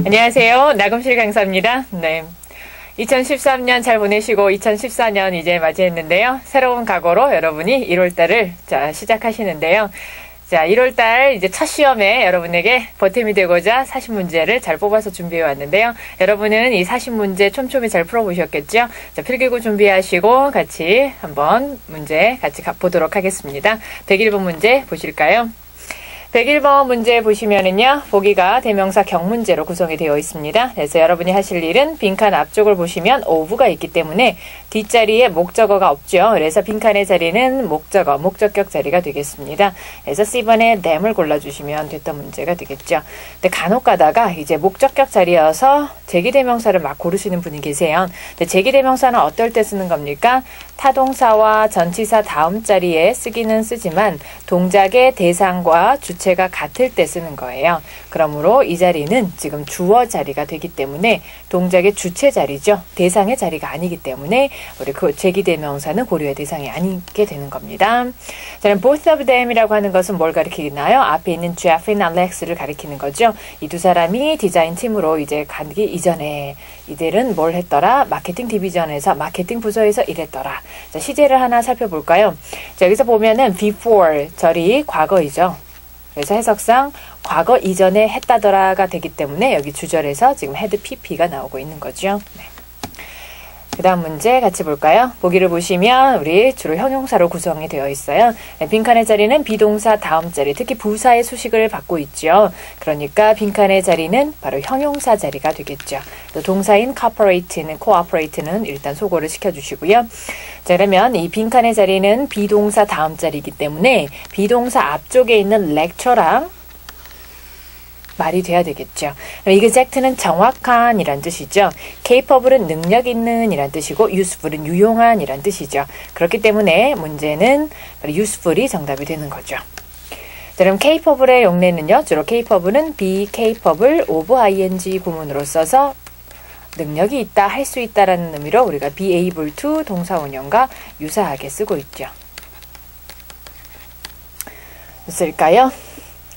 안녕하세요. 나금실 강사입니다. 네. 2013년 잘 보내시고 2014년 이제 맞이했는데요. 새로운 각오로 여러분이 1월달을 시작하시는데요. 자, 1월달 이제 첫 시험에 여러분에게 보탬이 되고자 40문제를 잘 뽑아서 준비해 왔는데요. 여러분은 이 40문제 촘촘히 잘 풀어보셨겠죠? 자, 필기구 준비하시고 같이 한번 문제 같이 보도록 하겠습니다. 101번 문제 보실까요? 101번 문제 보시면은요, 보기가 대명사 경문제로 구성이 되어 있습니다. 그래서 여러분이 하실 일은 빈칸 앞쪽을 보시면 of가 있기 때문에 뒷자리에 목적어가 없죠. 그래서 빈칸의 자리는 목적어, 목적격 자리가 되겠습니다. 그래서 C번에 them을 골라주시면 됐던 문제가 되겠죠. 근데 간혹 가다가 이제 목적격 자리여서 제기대명사를 막 고르시는 분이 계세요. 근데 제기대명사는 어떨 때 쓰는 겁니까? 타동사와 전치사 다음 자리에 쓰기는 쓰지만 동작의 대상과 주체가 같을 때 쓰는 거예요. 그러므로 이 자리는 지금 주어 자리가 되기 때문에 동작의 주체 자리죠. 대상의 자리가 아니기 때문에 우리 그 제기대명사는 고려의 대상이 아니게 되는 겁니다. 자, 그럼 both of them이라고 하는 것은 뭘 가리키나요? 앞에 있는 Jeff이나 Alex를 가리키는 거죠. 이 두 사람이 디자인 팀으로 이제 가기 이전에 이들은 뭘 했더라? 마케팅 디비전에서 마케팅 부서에서 일했더라. 자, 시제를 하나 살펴볼까요? 자, 여기서 보면은 before 절이 과거이죠. 그래서 해석상 과거 이전에 했다더라가 되기 때문에 여기 주절에서 지금 had pp가 나오고 있는 거죠. 네. 그 다음 문제 같이 볼까요? 보기를 보시면 우리 주로 형용사로 구성이 되어 있어요. 네, 빈칸의 자리는 비동사 다음 자리, 특히 부사의 수식을 받고 있죠. 그러니까 빈칸의 자리는 바로 형용사 자리가 되겠죠. 또 동사인 cooperate는 일단 소거를 시켜주시고요. 자, 그러면 이 빈칸의 자리는 비동사 다음 자리이기 때문에 비동사 앞쪽에 있는 lecture랑 말이 돼야 되겠죠. exact는 정확한 이란 뜻이죠. capable은 능력 있는 이란 뜻이고 useful은 유용한 이란 뜻이죠. 그렇기 때문에 문제는 useful이 정답이 되는 거죠. 자, 그럼 capable의 용례는요. 주로 capable은 be capable of ing 구문으로 써서 능력이 있다, 할 수 있다라는 의미로 우리가 be able to 동사원형과 유사하게 쓰고 있죠. 쓸까요?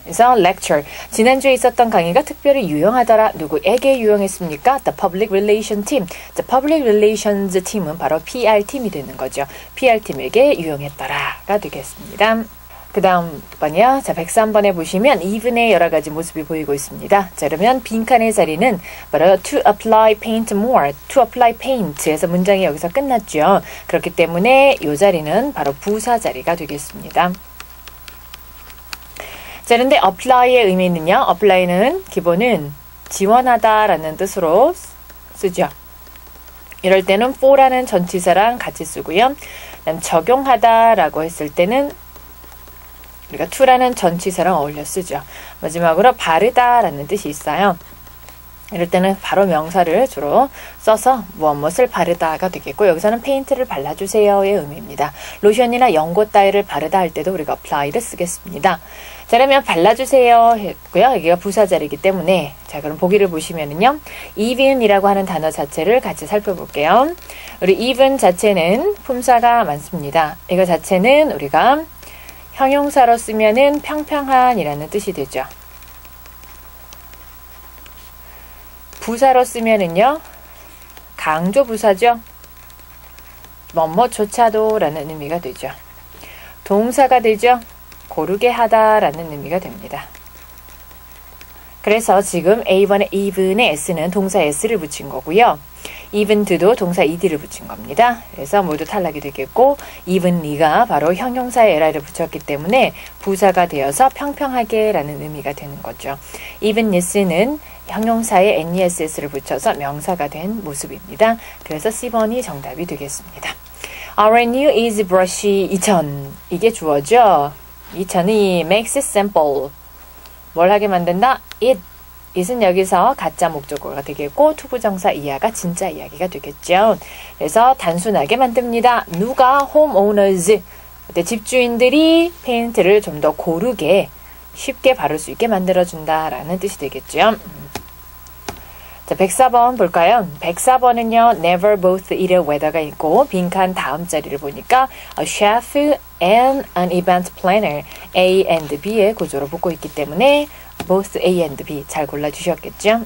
그래서 lecture. 지난주에 있었던 강의가 특별히 유용하더라. 누구에게 유용했습니까? The Public Relation Team. The Public Relations Team은 바로 PR팀이 되는 거죠. PR팀에게 유용했더라가 되겠습니다. 그 다음 번이요. 자, 103번에 보시면 even의 여러 가지 모습이 보이고 있습니다. 자, 그러면 빈칸의 자리는 바로 to apply paint more, to apply paint 에서 문장이 여기서 끝났죠. 그렇기 때문에 이 자리는 바로 부사 자리가 되겠습니다. 자, 그런데 apply의 의미는요. apply는 기본은 지원하다라는 뜻으로 쓰죠. 이럴 때는 for라는 전치사랑 같이 쓰고요. 그다음 적용하다라고 했을 때는 우리가 to라는 전치사랑 어울려 쓰죠. 마지막으로 바르다라는 뜻이 있어요. 이럴 때는 바로 명사를 주로 써서 무엇을 바르다가 되겠고 여기서는 페인트를 발라주세요의 의미입니다. 로션이나 연고 따위를 바르다 할 때도 우리가 apply를 쓰겠습니다. 자, 그러면 발라주세요 했고요. 여기가 부사 자리이기 때문에 자, 그럼 보기를 보시면은요. even이라고 하는 단어 자체를 같이 살펴볼게요. 우리 even 자체는 품사가 많습니다. 이거 자체는 우리가 형용사로 쓰면은 평평한이라는 뜻이 되죠. 부사로 쓰면은요. 강조 부사죠. 뭐뭐조차도 라는 의미가 되죠. 동사가 되죠. 고르게 하다 라는 의미가 됩니다. 그래서 지금 A번에 even에 S는 동사 S를 붙인 거고요. even to도 동사 ed를 붙인 겁니다. 그래서 모두 탈락이 되겠고 evenly가 바로 형용사에 li를 붙였기 때문에 부사가 되어서 평평하게 라는 의미가 되는 거죠. evenness는 형용사에 ness를 붙여서 명사가 된 모습입니다. 그래서 C번이 정답이 되겠습니다. Our new easy brush 2000 이게 주어죠. 2000이 makes it simple 뭘 하게 만든다? it은 여기서 가짜 목적어가 되겠고 투부정사 이하가 진짜 이야기가 되겠죠. 그래서 단순하게 만듭니다. 누가? homeowners 집주인들이 페인트를 좀 더 고르게 쉽게 바를 수 있게 만들어준다라는 뜻이 되겠죠. 자, 104번 볼까요? 104번은요. never both either whether가 있고 빈칸 다음 자리를 보니까 a chef and an event planner A and B의 구조로 붙고 있기 때문에 both A and B 잘 골라주셨겠죠?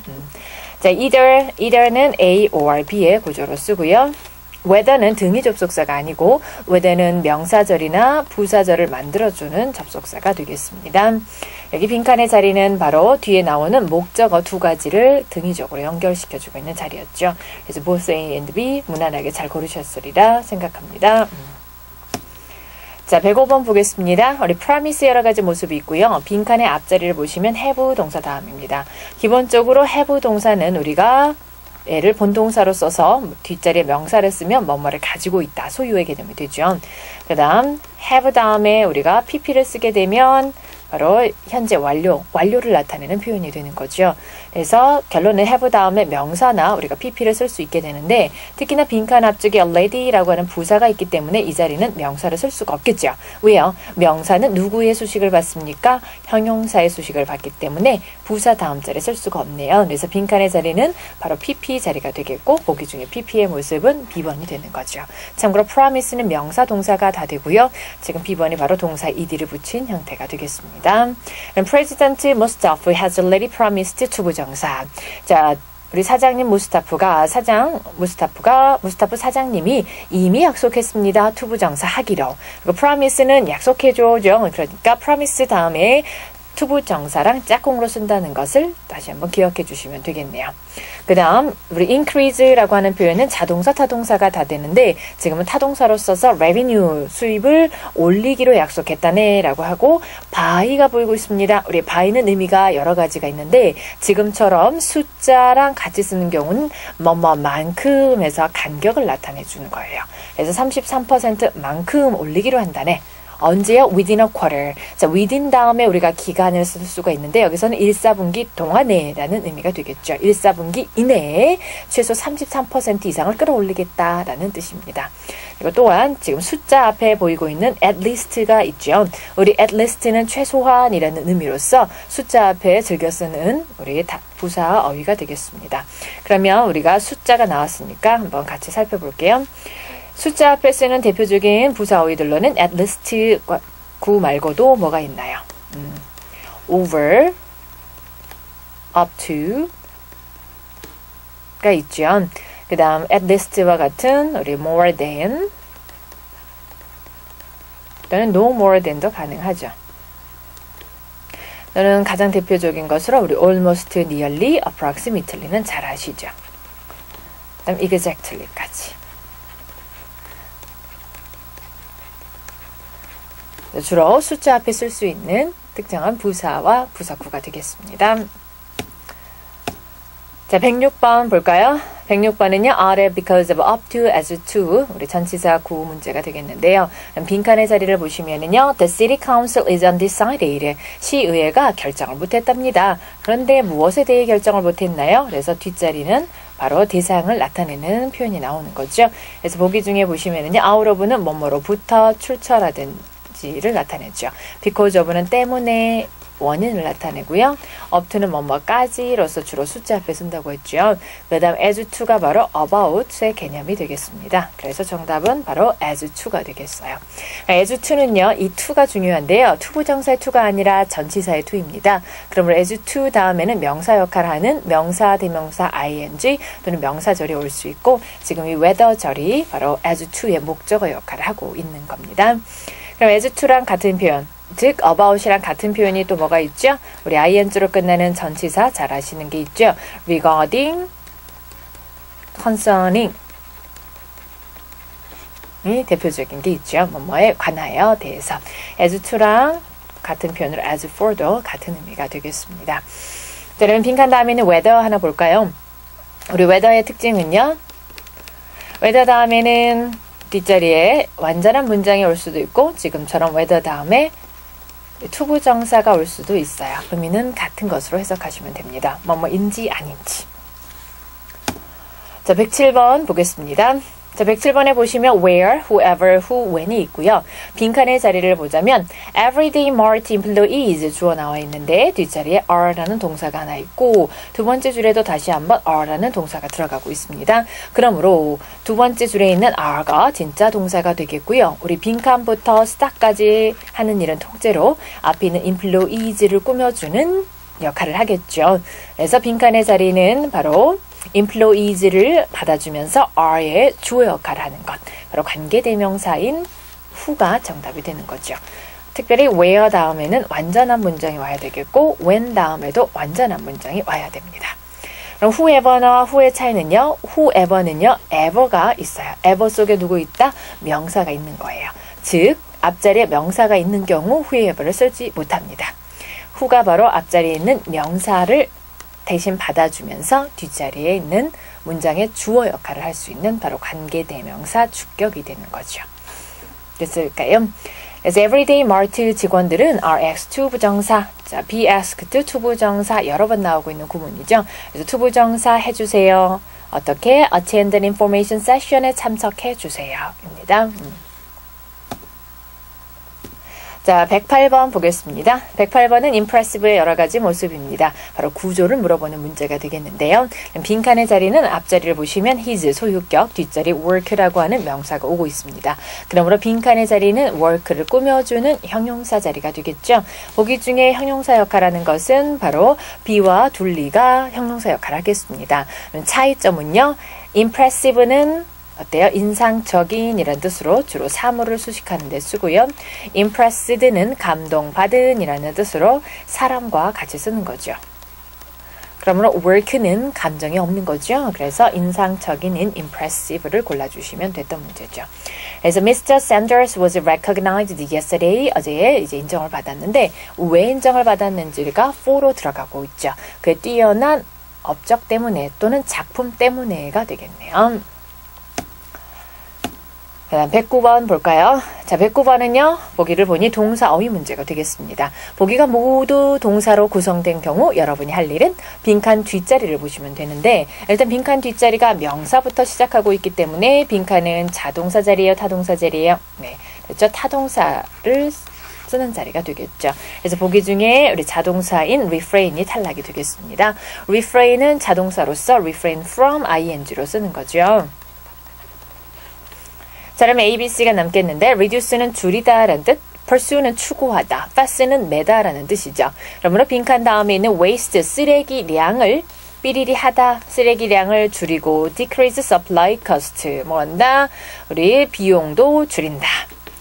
자, either는 A or B의 구조로 쓰고요. whether는 등위 접속사가 아니고 whether는 명사절이나 부사절을 만들어주는 접속사가 되겠습니다. 여기 빈칸의 자리는 바로 뒤에 나오는 목적어 두 가지를 등위적으로 연결시켜주고 있는 자리였죠. 그래서 both A and B 무난하게 잘 고르셨으리라 생각합니다. 자, 105번 보겠습니다. 우리 promise 여러 가지 모습이 있고요. 빈칸의 앞자리를 보시면 have 동사 다음입니다. 기본적으로 have 동사는 우리가 얘를 본동사로 써서 뒷자리에 명사를 쓰면 뭐뭐를 가지고 있다. 소유의 개념이 되죠. 그 다음 have 다음에 우리가 pp를 쓰게 되면 바로 현재 완료를 나타내는 표현이 되는 거죠. 그래서 결론은 have 다음에 명사나 우리가 pp를 쓸 수 있게 되는데 특히나 빈칸 앞쪽에 already라고 하는 부사가 있기 때문에 이 자리는 명사를 쓸 수가 없겠죠. 왜요? 명사는 누구의 수식을 받습니까? 형용사의 수식을 받기 때문에 부사 다음 자리에 쓸 수가 없네요. 그래서 빈칸의 자리는 바로 pp 자리가 되겠고 보기 중에 pp의 모습은 B번이 되는 거죠. 참고로 promise는 명사 동사가 다 되고요. 지금 B번이 바로 동사 ed를 붙인 형태가 되겠습니다. President Mustafa has already promised to 부정사. 자, 우리 사장님 무스타프 사장님이 이미 약속했습니다. 투부정사 하기로. 그리고 promise는 약속해줘죠. 그러니까 promise 다음에 투부정사랑 짝꿍으로 쓴다는 것을 다시 한번 기억해 주시면 되겠네요. 그 다음 우리 increase라고 하는 표현은 자동사, 타동사가 다 되는데 지금은 타동사로 써서 revenue, 수입을 올리기로 약속했다네 라고 하고 by가 보이고 있습니다. 우리 by는 의미가 여러 가지가 있는데 지금처럼 숫자랑 같이 쓰는 경우는 뭐뭐만큼 해서 간격을 나타내 주는 거예요. 그래서 33%만큼 올리기로 한다네. 언제요? within a quarter. 자, within 다음에 우리가 기간을 쓸 수가 있는데 여기서는 1사분기 동안에라는 의미가 되겠죠. 1사분기 이내에 최소 33% 이상을 끌어올리겠다라는 뜻입니다. 그리고 또한 지금 숫자 앞에 보이고 있는 at least가 있죠. 우리 at least는 최소한이라는 의미로서 숫자 앞에 즐겨 쓰는 우리 부사 어휘가 되겠습니다. 그러면 우리가 숫자가 나왔으니까 한번 같이 살펴볼게요. 숫자 앞에 쓰는 대표적인 부사 어휘들로는 at least 구 말고도 뭐가 있나요? over, up to가 있죠. 그 다음 at least와 같은 우리 more than 또는 no more than도 가능하죠. 또는 가장 대표적인 것으로 우리 almost, nearly, approximately는 잘 아시죠. 그 다음 exactly까지. 주로 숫자 앞에 쓸 수 있는 특정한 부사와 부사구가 되겠습니다. 자, 106번 볼까요? 106번은요. are because of up to, as to 우리 전치사 구호 문제가 되겠는데요. 빈칸의 자리를 보시면은요. The city council is undecided. 시의회가 결정을 못했답니다. 그런데 무엇에 대해 결정을 못했나요? 그래서 뒷자리는 바로 대상을 나타내는 표현이 나오는 거죠. 그래서 보기 중에 보시면은요. out of는 뭐뭐로부터 출처라든지를 나타내죠. because of는 때문에 원인을 나타내고요. up to는 뭐뭐까지로서 주로 숫자 앞에 쓴다고 했죠. 그 다음 as to가 바로 about의 개념이 되겠습니다. 그래서 정답은 바로 as to가 되겠어요. as to는요. 이 to가 중요한데요. 투부정사의 to가 아니라 전치사의 to입니다. 그러므로 as to 다음에는 명사 역할을 하는 명사, 대명사, ing 또는 명사절이 올 수 있고 지금 이 whether절이 바로 as to의 목적어 역할을 하고 있는 겁니다. 그럼 as to랑 같은 표현 즉 about이랑 같은 표현이 또 뭐가 있죠? 우리 ing로 끝나는 전치사 잘 아시는 게 있죠? regarding, concerning 이 대표적인 게 있죠. 뭐뭐에 관하여 대해서 as to랑 같은 표현으로 as for도 같은 의미가 되겠습니다. 자, 그러면 빈칸 다음에는 whether 하나 볼까요? 우리 whether의 특징은요. whether 다음에는 뒷자리에 완전한 문장이 올 수도 있고 지금처럼 whether 다음에 투부정사가 올 수도 있어요. 의미는 같은 것으로 해석하시면 됩니다. 뭐뭐인지 아닌지. 자, 107번 보겠습니다. 자, 107번에 보시면 where, whoever, who, when이 있고요. 빈칸의 자리를 보자면 everyday mart employees 주어 나와 있는데 뒷자리에 are라는 동사가 하나 있고 두 번째 줄에도 다시 한번 are라는 동사가 들어가고 있습니다. 그러므로 두 번째 줄에 있는 are가 진짜 동사가 되겠고요. 우리 빈칸부터 start까지 하는 일은 통째로 앞에 있는 employees를 꾸며주는 역할을 하겠죠. 그래서 빈칸의 자리는 바로 employees를 받아주면서 are의 주어 역할을 하는 것. 바로 관계대명사인 who가 정답이 되는 거죠. 특별히 where 다음에는 완전한 문장이 와야 되겠고 when 다음에도 완전한 문장이 와야 됩니다. 그럼 whoever와 who의 차이는요. whoever는요. ever가 있어요. ever 속에 누구 있다? 명사가 있는 거예요. 즉 앞자리에 명사가 있는 경우 whoever를 쓰지 못합니다. who가 바로 앞자리에 있는 명사를 대신 받아주면서 뒷자리에 있는 문장의 주어 역할을 할 수 있는 바로 관계대명사 주격이 되는 거죠. 됐을까요? 그래서 everyday mart 직원들은 are asked to 부정사, 자, be asked to 부정사 여러 번 나오고 있는 구문이죠. 그래서 to 부정사 해주세요. 어떻게? attend an information session에 참석해 주세요. 입니다. 자, 108번 보겠습니다. 108번은 impressive의 여러 가지 모습입니다. 바로 구조를 물어보는 문제가 되겠는데요. 빈칸의 자리는 앞자리를 보시면 his 소유격, 뒷자리 work라고 하는 명사가 오고 있습니다. 그러므로 빈칸의 자리는 work를 꾸며주는 형용사 자리가 되겠죠. 보기 중에 형용사 역할하는 것은 바로 be와 둘리가 형용사 역할을 하겠습니다. 차이점은요. impressive는 어때요? 인상적인 이란 뜻으로 주로 사물을 수식하는 데 쓰고요. impressed는 감동받은 이라는 뜻으로 사람과 같이 쓰는 거죠. 그러므로 work는 감정이 없는 거죠. 그래서 인상적인인 impressive를 골라주시면 됐던 문제죠. 그래서 Mr. Sanders was recognized yesterday. 어제 이제 인정을 받았는데 왜 인정을 받았는지가 for로 들어가고 있죠. 그의 뛰어난 업적 때문에 또는 작품 때문에가 되겠네요. 그 다음 109번 볼까요? 자, 109번은요. 보기를 보니 동사 어휘 문제가 되겠습니다. 보기가 모두 동사로 구성된 경우 여러분이 할 일은 빈칸 뒷자리를 보시면 되는데 일단 빈칸 뒷자리가 명사부터 시작하고 있기 때문에 빈칸은 자동사 자리예요? 타동사 자리예요? 네, 그렇죠. 타동사를 쓰는 자리가 되겠죠. 그래서 보기 중에 우리 자동사인 refrain이 탈락이 되겠습니다. refrain은 자동사로서 refrain from ing로 쓰는 거죠. 자, 그러면 A, B, C가 남겠는데 reduce는 줄이다 라는 뜻, pursue는 추구하다, fast는 매다라는 뜻이죠. 그러므로 빈칸 다음에 있는 waste, 쓰레기량을 삐리리 하다, 쓰레기량을 줄이고 decrease supply cost, 뭐한다? 우리 비용도 줄인다.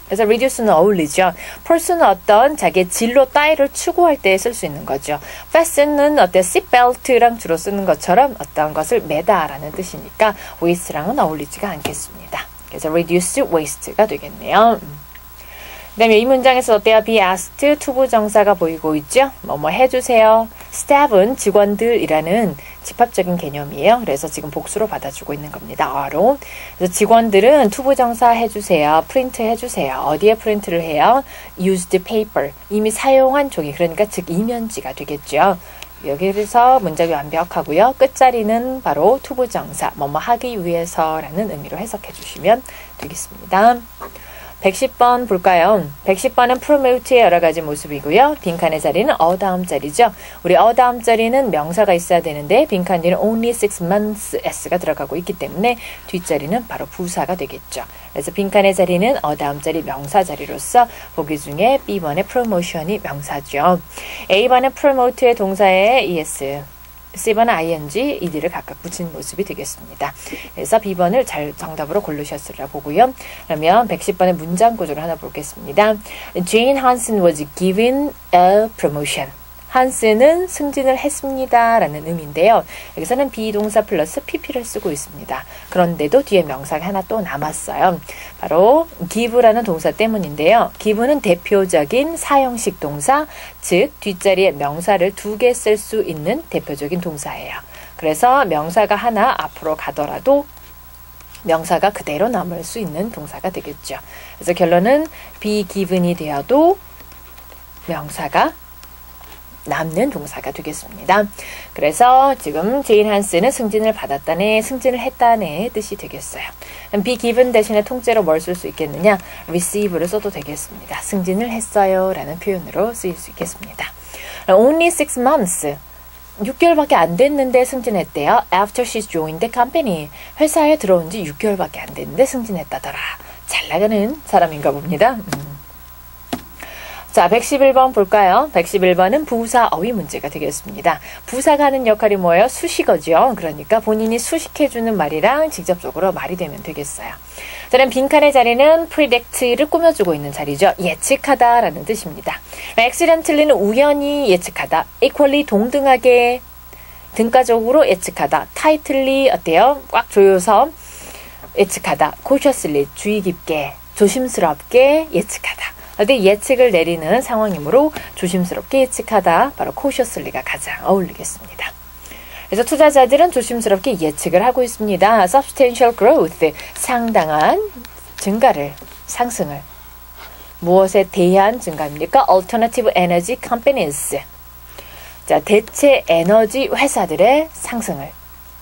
그래서 reduce는 어울리죠. pursue는 어떤 자기의 진로 따위를 추구할 때 쓸 수 있는 거죠. fast는 어때? seatbelt랑 주로 쓰는 것처럼 어떤 것을 매다라는 뜻이니까 waste랑은 어울리지가 않겠습니다. 그래서 reduce waste가 되겠네요. 그 다음에 이 문장에서 어때요? be asked to 부정사가 보이고 있죠? 뭐뭐 해주세요. staff은 직원들이라는 집합적인 개념이에요. 그래서 지금 복수로 받아주고 있는 겁니다. 어로. 그래서 직원들은 to 부정사 해주세요. 프린트 해주세요. 어디에 프린트를 해요? used paper. 이미 사용한 종이, 그러니까 즉 이면지가 되겠죠. 여기서 문장이 완벽하고요. 끝자리는 바로 to 부정사, 뭐뭐 하기 위해서라는 의미로 해석해 주시면 되겠습니다. 110번 볼까요? 110번은 promote의 여러 가지 모습이고요. 빈칸의 자리는 다음 자리죠. 우리 다음 자리는 명사가 있어야 되는데 빈칸 뒤는 only 6 months s가 들어가고 있기 때문에 뒷자리는 바로 부사가 되겠죠. 그래서 빈칸의 자리는 다음 자리 명사 자리로서 보기 중에 B번의 promotion이 명사죠. A번은 promote의 동사에 es, C번은 ing, ed를 각각 붙인 모습이 되겠습니다. 그래서 B번을 잘 정답으로 고르셨으리라 보고요. 그러면 110번의 문장 구조를 하나 보겠습니다. Jane Hansen was given a promotion. 한스는 승진을 했습니다 라는 의미인데요. 여기서는 비동사 플러스 pp를 쓰고 있습니다. 그런데도 뒤에 명사가 하나 또 남았어요. 바로 give라는 동사 때문인데요. give는 대표적인 사형식 동사, 즉 뒷자리에 명사를 2개 쓸 수 있는 대표적인 동사예요. 그래서 명사가 하나 앞으로 가더라도 명사가 그대로 남을 수 있는 동사가 되겠죠. 그래서 결론은 be given이 되어도 명사가 남는 동사가 되겠습니다. 그래서 지금 제인 한스는 승진을 받았다네, 승진을 했다네 뜻이 되겠어요. be given 대신에 통째로 뭘 쓸 수 있겠느냐? receive를 써도 되겠습니다. 승진을 했어요 라는 표현으로 쓰일 수 있겠습니다. only 6 months 6개월밖에 안 됐는데 승진했대요. After she joined the company. 회사에 들어온 지 6개월밖에 안 됐는데 승진했다더라. 잘 나가는 사람인가 봅니다. 자, 111번 볼까요? 111번은 부사 어휘 문제가 되겠습니다. 부사가 하는 역할이 뭐예요? 수식어죠. 그러니까 본인이 수식해주는 말이랑 직접적으로 말이 되면 되겠어요. 저는 빈칸의 자리는 predict를 꾸며주고 있는 자리죠. 예측하다라는 뜻입니다. accidentally는 우연히 예측하다. equally 동등하게 등가적으로 예측하다. tightly 어때요? 꽉 조여서 예측하다. cautiously 주의 깊게 조심스럽게 예측하다. 어디 예측을 내리는 상황이므로 조심스럽게 예측하다. 바로 cautiously가 가장 어울리겠습니다. 그래서 투자자들은 조심스럽게 예측을 하고 있습니다. substantial growth, 상당한 증가를, 상승을. 무엇에 대한 증가입니까? alternative energy companies. 자, 대체 에너지 회사들의 상승을,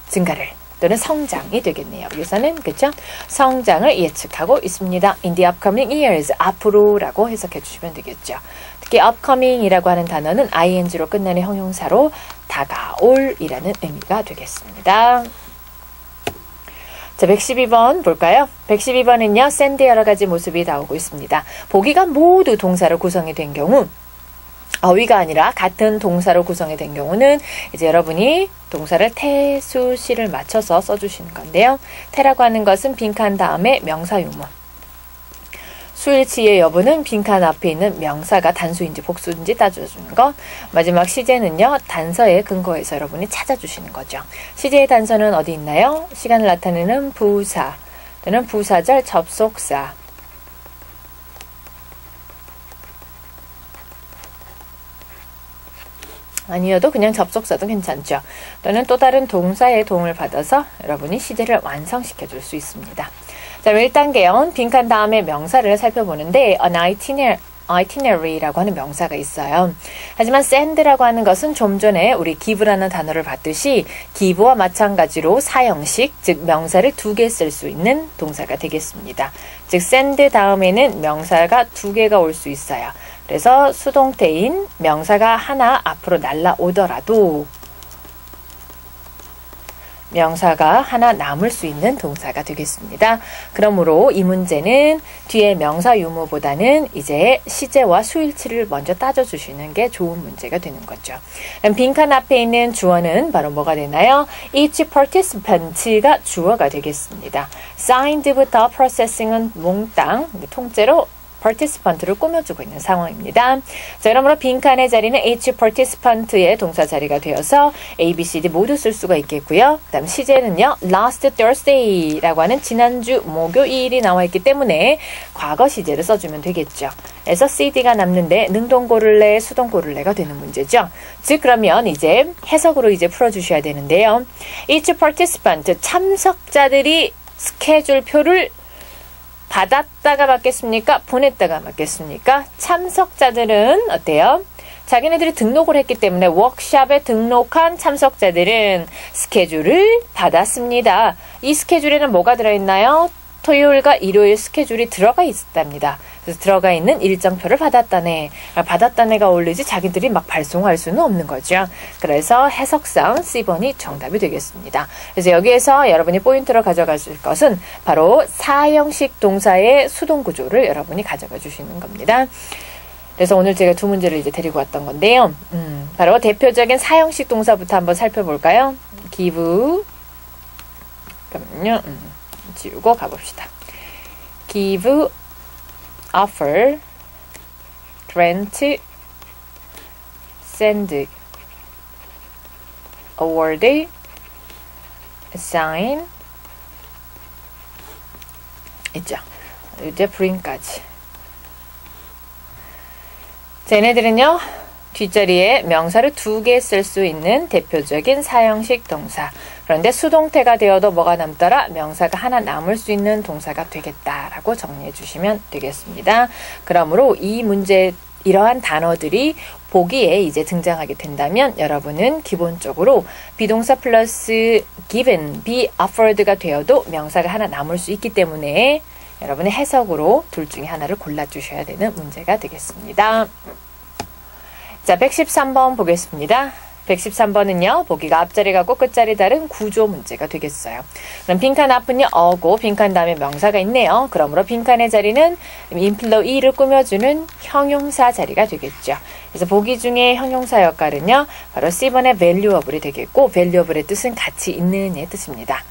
증가를 또는 성장이 되겠네요. 여기서는 그렇죠? 성장을 예측하고 있습니다. In the upcoming years, 앞으로라고 해석해 주시면 되겠죠. 특히 upcoming이라고 하는 단어는 ing로 끝나는 형용사로 다가올이라는 의미가 되겠습니다. 자, 112번 볼까요? 112번은요. 샌드의 여러 가지 모습이 나오고 있습니다. 보기가 모두 동사로 구성이 된 경우 어휘가 아니라 같은 동사로 구성이 된 경우는 이제 여러분이 동사를 태, 수, 시를 맞춰서 써주시는 건데요. 태라고 하는 것은 빈칸 다음에 명사 유무. 수일치의 여부는 빈칸 앞에 있는 명사가 단수인지 복수인지 따져주는 것. 마지막 시제는요. 단서에 근거해서 여러분이 찾아주시는 거죠. 시제의 단서는 어디 있나요? 시간을 나타내는 부사 또는 부사절 접속사. 아니어도 그냥 접속사도 괜찮죠. 또는 또 다른 동사의 도움을 받아서 여러분이 시제를 완성시켜 줄 수 있습니다. 자, 1단계요. 빈칸 다음에 명사를 살펴보는데 an itinerary라고 하는 명사가 있어요. 하지만 send라고 하는 것은 좀 전에 우리 give라는 단어를 봤듯이 give와 마찬가지로 사형식, 즉 명사를 2개 쓸 수 있는 동사가 되겠습니다. 즉 send 다음에는 명사가 2개가 올 수 있어요. 그래서 수동태인 명사가 하나 앞으로 날라오더라도 명사가 하나 남을 수 있는 동사가 되겠습니다. 그러므로 이 문제는 뒤에 명사 유무보다는 이제 시제와 수일치를 먼저 따져주시는 게 좋은 문제가 되는 거죠. 빈칸 앞에 있는 주어는 바로 뭐가 되나요? Each participant가 주어가 되겠습니다. signed부터 processing은 몽땅, 통째로 participant를 꾸며주고 있는 상황입니다. 자, 그러므로 빈칸의 자리는 each participant의 동사 자리가 되어서 A, B, C, D 모두 쓸 수가 있겠고요. 그 다음 시제는요. last Thursday라고 하는 지난주 목요일이 나와 있기 때문에 과거 시제를 써주면 되겠죠. 그래서 CD가 남는데 능동 고를래, 수동 고를래가 되는 문제죠. 즉 그러면 이제 해석으로 이제 풀어주셔야 되는데요. each participant, 참석자들이 스케줄표를 받았다가 맞겠습니까? 보냈다가 맞겠습니까? 참석자들은 어때요? 자기네들이 등록을 했기 때문에 워크숍에 등록한 참석자들은 스케줄을 받았습니다. 이 스케줄에는 뭐가 들어있나요? 토요일과 일요일 스케줄이 들어가 있답니다. 그래서 들어가 있는 일정표를 받았다네. 받았다네가 어울리지 자기들이 막 발송할 수는 없는 거죠. 그래서 해석상 C번이 정답이 되겠습니다. 그래서 여기에서 여러분이 포인트로 가져가실 것은 바로 사형식 동사의 수동 구조를 여러분이 가져가 주시는 겁니다. 그래서 오늘 제가 두 문제를 이제 데리고 왔던 건데요. 바로 대표적인 사형식 동사부터 한번 살펴볼까요? give. 잠깐만요. 지우고 가봅시다. give, offer, grant, send, award, assign 있죠. 이제 bring까지. 쟤네들은요. 뒷자리에 명사를 2개 쓸 수 있는 대표적인 사형식 동사. 그런데 수동태가 되어도 뭐가 남더라? 명사가 하나 남을 수 있는 동사가 되겠다라고 정리해 주시면 되겠습니다. 그러므로 이 문제 이러한 단어들이 보기에 이제 등장하게 된다면 여러분은 기본적으로 비동사 플러스 given, be offered가 되어도 명사가 하나 남을 수 있기 때문에 여러분의 해석으로 둘 중에 하나를 골라주셔야 되는 문제가 되겠습니다. 자, 113번 보겠습니다. 113번은요. 보기가 앞자리 같고 끝자리 다른 구조 문제가 되겠어요. 그럼 빈칸 앞은요. 어고 빈칸 다음에 명사가 있네요. 그러므로 빈칸의 자리는 employee를 꾸며주는 형용사 자리가 되겠죠. 그래서 보기 중에 형용사 역할은요. 바로 C번의 valuable이 되겠고 valuable의 뜻은 가치 있는의 뜻입니다.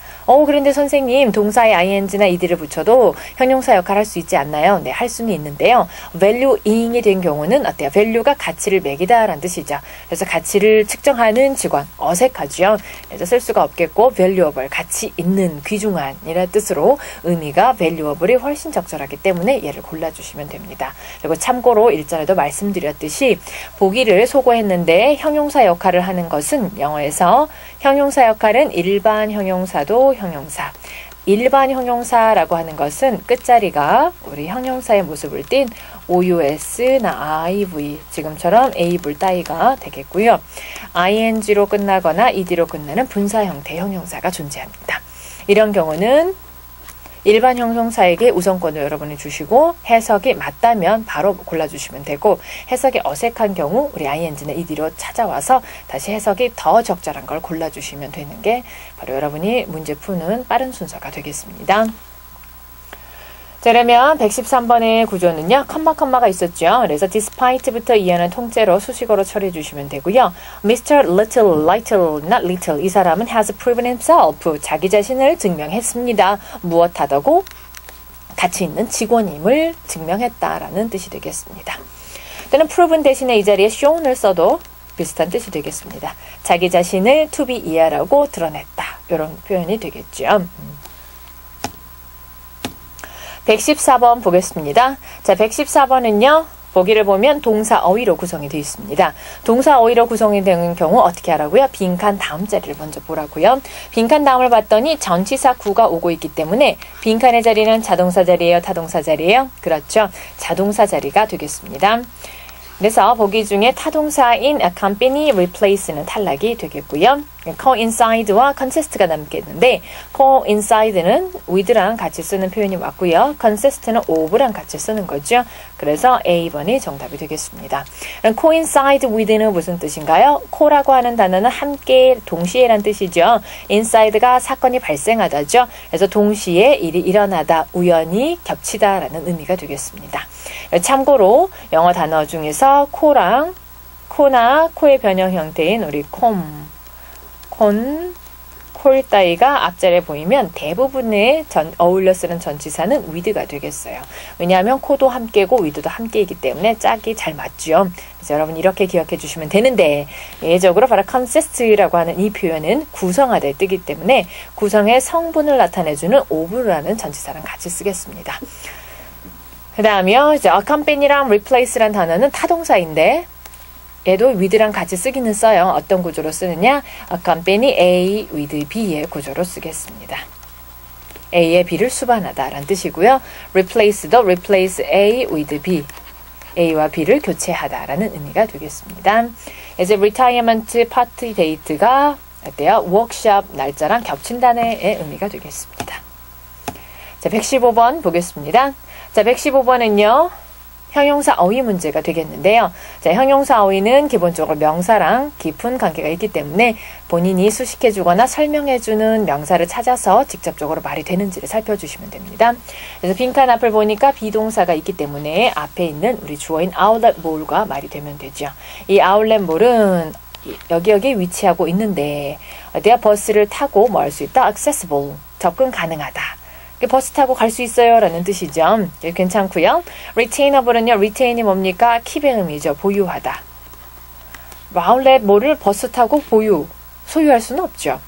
그런데 선생님 동사에 ing나 ed를 붙여도 형용사 역할 할 수 있지 않나요? 네, 할 수는 있는데요. valuing이 된 경우는 어때요? value가 가치를 매기다 라는 뜻이죠. 그래서 가치를 측정하는 직원, 어색하죠. 그래서 쓸 수가 없겠고 valuable, 가치 있는, 귀중한이라는 뜻으로 의미가 valuable이 훨씬 적절하기 때문에 얘를 골라주시면 됩니다. 그리고 참고로 일전에도 말씀드렸듯이 보기를 소거했는데 형용사 역할을 하는 것은 영어에서 형용사 역할은 일반 형용사도 형용사, 일반 형용사라고 하는 것은 끝자리가 우리 형용사의 모습을 띤 OUS나 IV, 지금처럼 able, 따위가 되겠고요. ing로 끝나거나 ed로 끝나는 분사 형태 형용사가 존재합니다. 이런 경우는 일반 형용사에게 우선권을 여러분이 주시고 해석이 맞다면 바로 골라주시면 되고 해석이 어색한 경우 우리 ing나 ed로 찾아와서 다시 해석이 더 적절한 걸 골라주시면 되는 게 바로 여러분이 문제 푸는 빠른 순서가 되겠습니다. 자, 그러면 113번의 구조는요. 컴마가 있었죠. 그래서 despite부터 이하는 통째로 수식어로 처리해 주시면 되고요. Mr. Little, not little. 이 사람은 has proven himself. 자기 자신을 증명했습니다. 무엇하다고? 가치 있는 직원임을 증명했다라는 뜻이 되겠습니다. 또는 proven 대신에 이 자리에 shown을 써도 비슷한 뜻이 되겠습니다. 자기 자신을 to be 이하라고 드러냈다. 이런 표현이 되겠죠. 114번 보겠습니다. 자, 114번은요. 보기를 보면 동사 어휘로 구성이 되어 있습니다. 동사 어휘로 구성이 되는 경우 어떻게 하라고요? 빈칸 다음 자리를 먼저 보라고요. 빈칸 다음을 봤더니 전치사 구가 오고 있기 때문에 빈칸의 자리는 자동사 자리예요? 타동사 자리예요? 그렇죠. 자동사 자리가 되겠습니다. 그래서 보기 중에 타동사인 accompany, replace는 탈락이 되겠고요. coincide와 consist가 남겠는데 coincide는 with랑 같이 쓰는 표현이 맞고요. consist는 of랑 같이 쓰는 거죠. 그래서 A번이 정답이 되겠습니다. 그럼 coincide with는 무슨 뜻인가요? co라고 하는 단어는 함께, 동시에란 뜻이죠. inside가 사건이 발생하다죠. 그래서 동시에 일이 일어나다, 우연히 겹치다 라는 의미가 되겠습니다. 참고로 영어 단어 중에서 코랑 코나 코의 변형 형태인 우리 콜 따위가 앞자리에 보이면 대부분의 어울려 쓰는 전치사는 with가 되겠어요. 왜냐하면 코도 함께고 with도 함께이기 때문에 짝이 잘 맞죠. 그래서 여러분 이렇게 기억해 주시면 되는데 예적으로 바로 consist라고 하는 이 표현은 구성하다의 뜻이기 때문에 구성의 성분을 나타내주는 of라는 전치사랑 같이 쓰겠습니다. 그 다음이요. 이제 accompany랑 replace란 단어는 타동사인데 얘도 with랑 같이 쓰기는 써요. 어떤 구조로 쓰느냐? accompany A with B의 구조로 쓰겠습니다. A의 B를 수반하다 라는 뜻이고요. replace도 replace A with B. A와 B를 교체하다 라는 의미가 되겠습니다. 이제 retirement party date가 어때요? 워크숍 날짜랑 겹친다는 의미가 되겠습니다. 자, 115번 보겠습니다. 자, 115번은요. 형용사 어휘 문제가 되겠는데요. 자, 형용사 어휘는 기본적으로 명사랑 깊은 관계가 있기 때문에 본인이 수식해주거나 설명해주는 명사를 찾아서 직접적으로 말이 되는지를 살펴주시면 됩니다. 그래서 빈칸 앞을 보니까 비동사가 있기 때문에 앞에 있는 우리 주어인 outlet mall과 말이 되면 되죠. 이 outlet mall은 여기에 위치하고 있는데 내가 버스를 타고 뭐 할 수 있다? accessible, 접근 가능하다. 버스 타고 갈 수 있어요 라는 뜻이죠. 괜찮고요. retainable은요. retain이 뭡니까? 킵의 의미죠. 보유하다. outlet mall을 버스 타고 소유할 수는 없죠.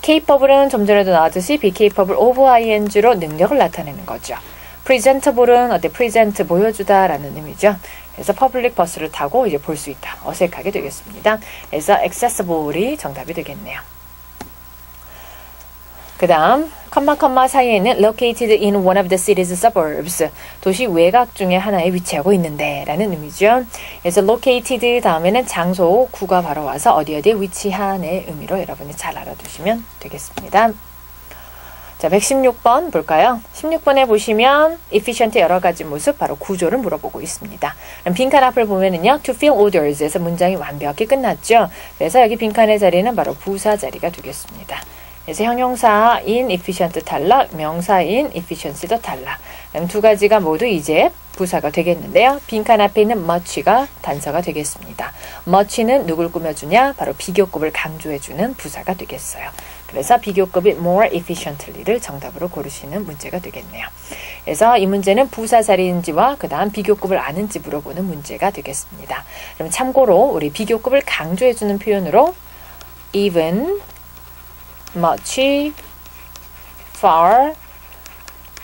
capable은 좀 전에도 나왔듯이 be capable of ing로 능력을 나타내는 거죠. presentable은 present 보여주다 라는 의미죠. 그래서 public 버스를 타고 이제 볼 수 있다. 어색하게 되겠습니다. 그래서 accessible이 정답이 되겠네요. 그 다음 컴마 사이에는 located in one of the city's suburbs, 도시 외곽 중에 하나에 위치하고 있는데 라는 의미죠. 그래서 located 다음에는 장소, 구가 바로 와서 어디에 위치한의 의미로 여러분이 잘 알아두시면 되겠습니다. 자, 116번 볼까요? 16번에 보시면 efficient 여러 가지 모습, 바로 구조를 물어보고 있습니다. 그럼 빈칸 앞을 보면은요, to fill orders에서 문장이 완벽히 끝났죠. 그래서 여기 빈칸의 자리는 바로 부사 자리가 되겠습니다. 그래서 형용사인 efficient 탈락, 명사인 efficiency도 탈락. 그럼 두 가지가 모두 이제 부사가 되겠는데요. 빈칸 앞에 있는 much가 단서가 되겠습니다. much는 누굴 꾸며주냐? 바로 비교급을 강조해주는 부사가 되겠어요. 그래서 비교급이 more efficiently를 정답으로 고르시는 문제가 되겠네요. 그래서 이 문제는 부사 자리인지와 그 다음 비교급을 아는지 물어보는 문제가 되겠습니다. 그럼 참고로 우리 비교급을 강조해주는 표현으로 even, much, far,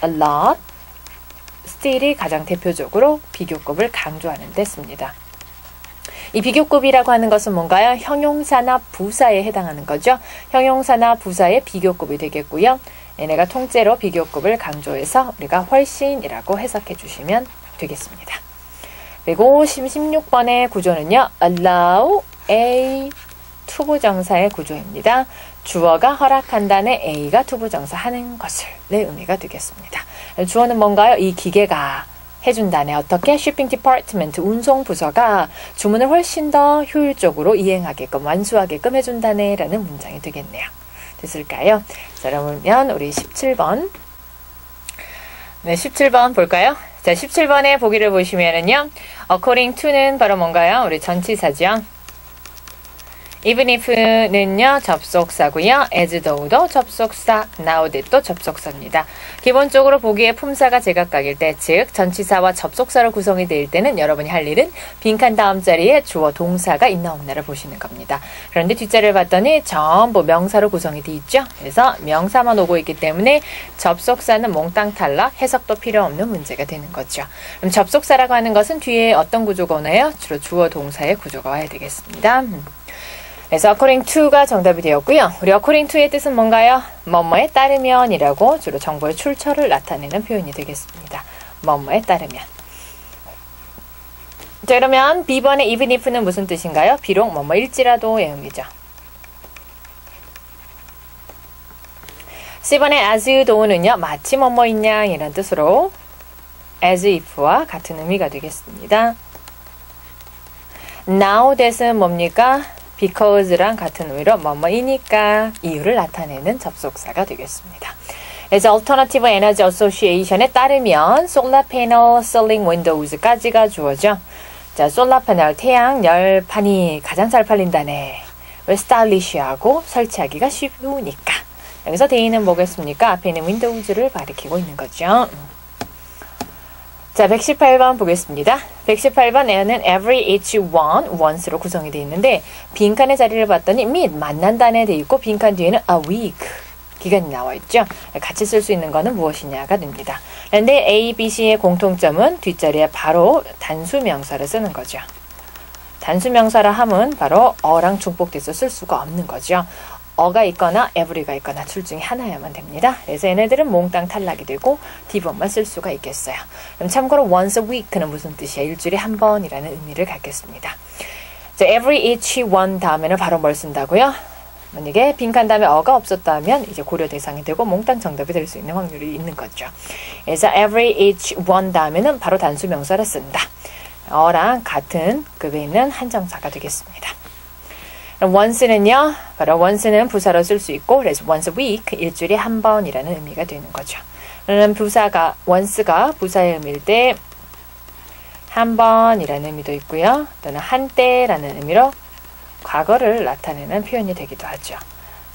a lot, still이 가장 대표적으로 비교급을 강조하는 데 씁니다. 이 비교급이라고 하는 것은 뭔가요? 형용사나 부사에 해당하는 거죠. 형용사나 부사의 비교급이 되겠고요. 얘네가 통째로 비교급을 강조해서 우리가 훨씬이라고 해석해 주시면 되겠습니다. 그리고 16번의 구조는요. allow A 투부정사의 구조입니다. 주어가 허락한다는 A가 투부정사 하는 것을 의 의미가 되겠습니다. 주어는 뭔가요? 이 기계가 해준다네. 어떻게? Shipping Department, 운송부서가 주문을 훨씬 더 효율적으로 이행하게끔, 완수하게끔 해준다네 라는 문장이 되겠네요. 됐을까요? 자, 그러면 우리 17번. 네, 17번 볼까요? 자, 17번의 보기를 보시면은요. According to는 바로 뭔가요? 우리 전치사죠. even if는요, 접속사고요. as though도 접속사, now that도 접속사입니다. 기본적으로 보기에 품사가 제각각일 때, 즉 전치사와 접속사로 구성이 될 때는 여러분이 할 일은 빈칸 다음 자리에 주어 동사가 있나 없나를 보시는 겁니다. 그런데 뒷자리를 봤더니 전부 명사로 구성이 돼 있죠. 그래서 명사만 오고 있기 때문에 접속사는 몽땅 탈락, 해석도 필요 없는 문제가 되는 거죠. 그럼 접속사라고 하는 것은 뒤에 어떤 구조가 오나요? 주로 주어 동사의 구조가 와야 되겠습니다. 그래서 according to가 정답이 되었고요. 우리 according to의 뜻은 뭔가요? 뭐뭐에 따르면이라고 주로 정보의 출처를 나타내는 표현이 되겠습니다. 뭐뭐에 따르면. 자, 그러면 B번의 even if는 무슨 뜻인가요? 비록 뭐뭐일지라도의 의미죠. C번의 as though는요. 마치 뭐뭐있냐 이런 뜻으로 as if와 같은 의미가 되겠습니다. Now that은 뭡니까? because랑 같은 의미로 뭐뭐이니까 이유를 나타내는 접속사가 되겠습니다. 그래서 Alternative Energy Association에 따르면 Solar Panel Selling Windows까지가 주어져. 자, 솔라 패널 태양 열판이 가장 잘 팔린다네. 왜? 스타일리시하고 설치하기가 쉬우니까. 여기서 대의는 뭐겠습니까? 앞에 있는 윈도우즈를 가리키고 있는 거죠. 자, 118번 보겠습니다. 118번에는 every, each, one, once로 구성이 되어 있는데 빈칸의 자리를 봤더니 meet, 만난다네 되어 있고 빈칸 뒤에는 a week, 기간이 나와 있죠. 같이 쓸 수 있는 거는 무엇이냐가 됩니다. 그런데 A, B, C의 공통점은 뒷자리에 바로 단수명사를 쓰는 거죠. 단수명사라 함은 바로 어랑 중복돼서 쓸 수가 없는 거죠. 어가 있거나 every가 있거나 둘 중에 하나야만 됩니다. 그래서 얘네들은 몽땅 탈락이 되고 D번만 쓸 수가 있겠어요. 그럼 참고로 once a week는 무슨 뜻이야? 일주일에 한 번이라는 의미를 갖겠습니다. 자, every, each, one 다음에는 바로 뭘 쓴다고요? 만약에 빈칸 다음에 어가 없었다면 이제 고려 대상이 되고 몽땅 정답이 될 수 있는 확률이 있는 거죠. 그래서 every, each, one 다음에는 바로 단수명사를 쓴다. 어랑 같은 급에 있는 한정사가 되겠습니다. once는요, 바로 once는 부사로 쓸 수 있고, 그래서 once a week, 일주일에 한 번이라는 의미가 되는 거죠. 그러면 부사가, once가 부사의 의미일 때, 한 번이라는 의미도 있고요. 또는 한때라는 의미로 과거를 나타내는 표현이 되기도 하죠.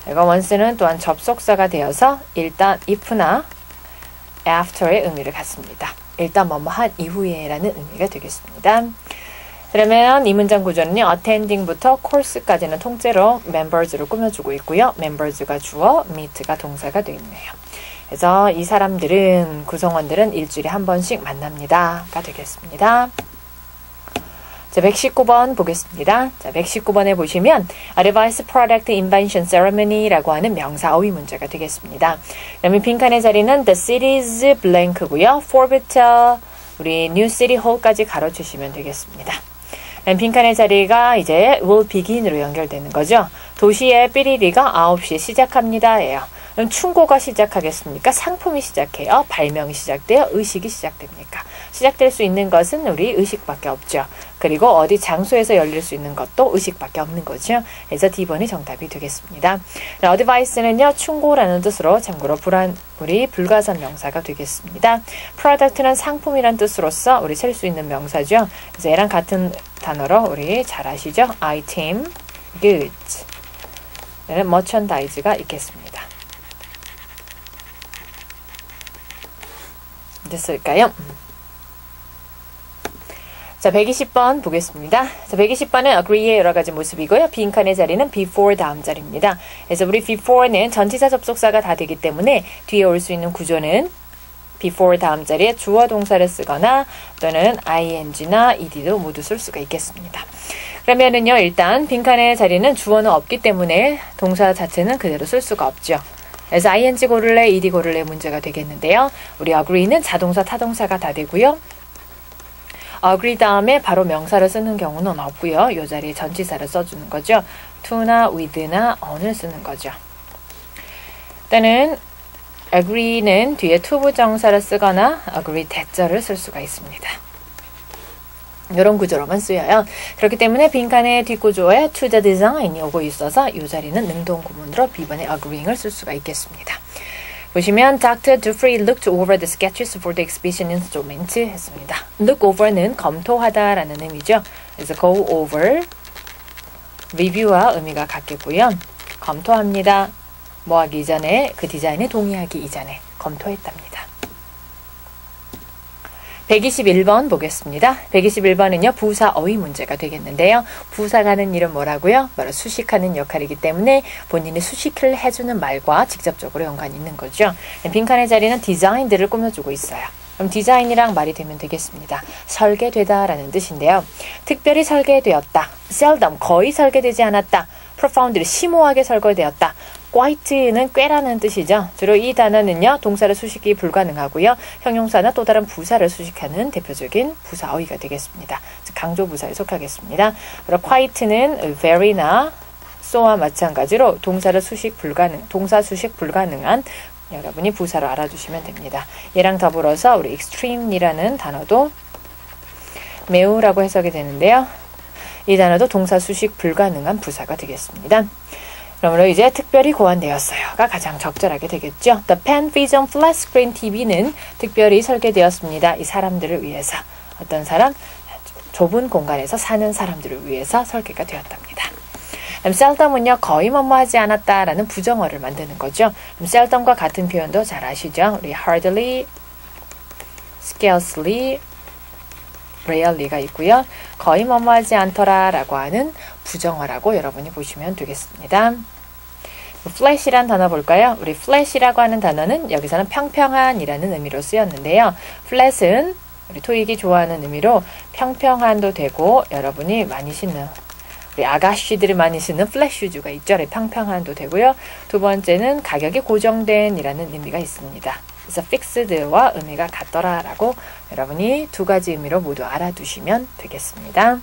그리고 once는 또한 접속사가 되어서 일단 if나 after의 의미를 갖습니다. 일단 뭐뭐한 이후에라는 의미가 되겠습니다. 그러면 이 문장 구조는요. attending부터 course까지는 통째로 members로 꾸며주고 있고요. members가 주어, meet가 동사가 되어 있네요. 그래서 이 사람들은, 구성원들은 일주일에 한 번씩 만납니다가 되겠습니다. 자, 119번 보겠습니다. 자, 119번에 보시면 Advice Product Invention Ceremony라고 하는 명사 어휘 문제가 되겠습니다. 그러면 빈칸의 자리는 The City's blank고요. for부터 우리 New City Hall까지 가로주시면 되겠습니다. 빈칸의 자리가 이제 will begin으로 연결되는 거죠. 도시의 삐리리가 9시에 시작합니다. 예요. 그럼 충고가 시작하겠습니까? 상품이 시작해요. 발명이 시작돼요. 의식이 시작됩니까? 시작될 수 있는 것은 우리 의식밖에 없죠. 그리고 어디 장소에서 열릴 수 있는 것도 의식밖에 없는 거죠. 그래서 D번이 정답이 되겠습니다. 어드바이스는요, 충고라는 뜻으로 참고로 우리 불가산 명사가 되겠습니다. product는 상품이란 뜻으로서 우리 셀 수 있는 명사죠. 그래서 얘랑 같은 단어로 우리 잘 아시죠? item, goods. 얘는 merchandise가 있겠습니다. 됐을까요? 자, 120번 보겠습니다. 자, 120번은 agree의 여러 가지 모습이고요. 빈칸의 자리는 before 다음 자리입니다. 그래서 우리 before는 전치사 접속사가 다 되기 때문에 뒤에 올 수 있는 구조는 before 다음 자리에 주어 동사를 쓰거나 또는 ing나 ed도 모두 쓸 수가 있겠습니다. 그러면은요, 일단 빈칸의 자리는 주어는 없기 때문에 동사 자체는 그대로 쓸 수가 없죠. 그래서 ing 고를래, ed 고를래 문제가 되겠는데요. 우리 agree는 자동사, 타동사가 다 되고요. agree 다음에 바로 명사를 쓰는 경우는 없고요. 이 자리에 전치사를 써주는 거죠. to나 with나 on을 쓰는 거죠. 또는 agree는 뒤에 to 부정사를 쓰거나 agree 대절을 쓸 수가 있습니다. 이런 구조로만 쓰여요. 그렇기 때문에 빈칸의 뒷구조에 to the design이 오고 있어서 이 자리는 능동 구문으로 B번의 agreeing을 쓸 수가 있겠습니다. 보시면 Dr. Dufresne looked over the sketches for the exhibition instrument 했습니다. Look over는 검토하다 라는 의미죠. 그래서 go over, review와 의미가 같겠고요. 검토합니다. 뭐 하기 이전에, 그 디자인에 동의하기 이전에 검토했답니다. 121번 보겠습니다. 121번은요, 부사 어휘 문제가 되겠는데요. 부사가 하는 일은 뭐라고요? 바로 수식하는 역할이기 때문에 본인이 수식을 해주는 말과 직접적으로 연관이 있는 거죠. 빈칸의 자리는 디자인들을 꾸며주고 있어요. 그럼 디자인이랑 말이 되면 되겠습니다. 설계되다 라는 뜻인데요. 특별히 설계되었다. seldom, 거의 설계되지 않았다. profoundly, 심오하게 설계되었다. quite는 꽤라는 뜻이죠. 주로 이 단어는요, 동사를 수식이 불가능하고요. 형용사나 또 다른 부사를 수식하는 대표적인 부사 어휘가 되겠습니다. 강조 부사에 속하겠습니다. 그리고 quite는 very나 so와 마찬가지로 동사 수식 불가능한 여러분이 부사로 알아두시면 됩니다. 얘랑 더불어서 우리 extreme이라는 단어도 매우라고 해석이 되는데요. 이 단어도 동사 수식 불가능한 부사가 되겠습니다. 그러므로 이제 특별히 고안되었어요가 가장 적절하게 되겠죠. The Panvision Flat Screen TV는 특별히 설계되었습니다. 이 사람들을 위해서, 어떤 사람? 좁은 공간에서 사는 사람들을 위해서 설계가 되었답니다. seldom은요, 거의 뭐뭐하지 않았다라는 부정어를 만드는 거죠. seldom과 같은 표현도 잘 아시죠? 우리 hardly, scarcely, rarely가 있고요. 거의 뭐뭐하지 않더라라고 하는 부정어라고 여러분이 보시면 되겠습니다. flash이란 단어 볼까요? 우리 flash이라고 하는 단어는 여기서는 평평한이라는 의미로 쓰였는데요. flat은 우리 토익이 좋아하는 의미로 평평한도 되고, 여러분이 많이 신는, 우리 아가씨들이 많이 신는 플랫 슈즈가 있죠. 평평한도 되고요. 두 번째는 가격이 고정된 이라는 의미가 있습니다. 그래서 fixed와 의미가 같더라라고 여러분이 두 가지 의미로 모두 알아두시면 되겠습니다.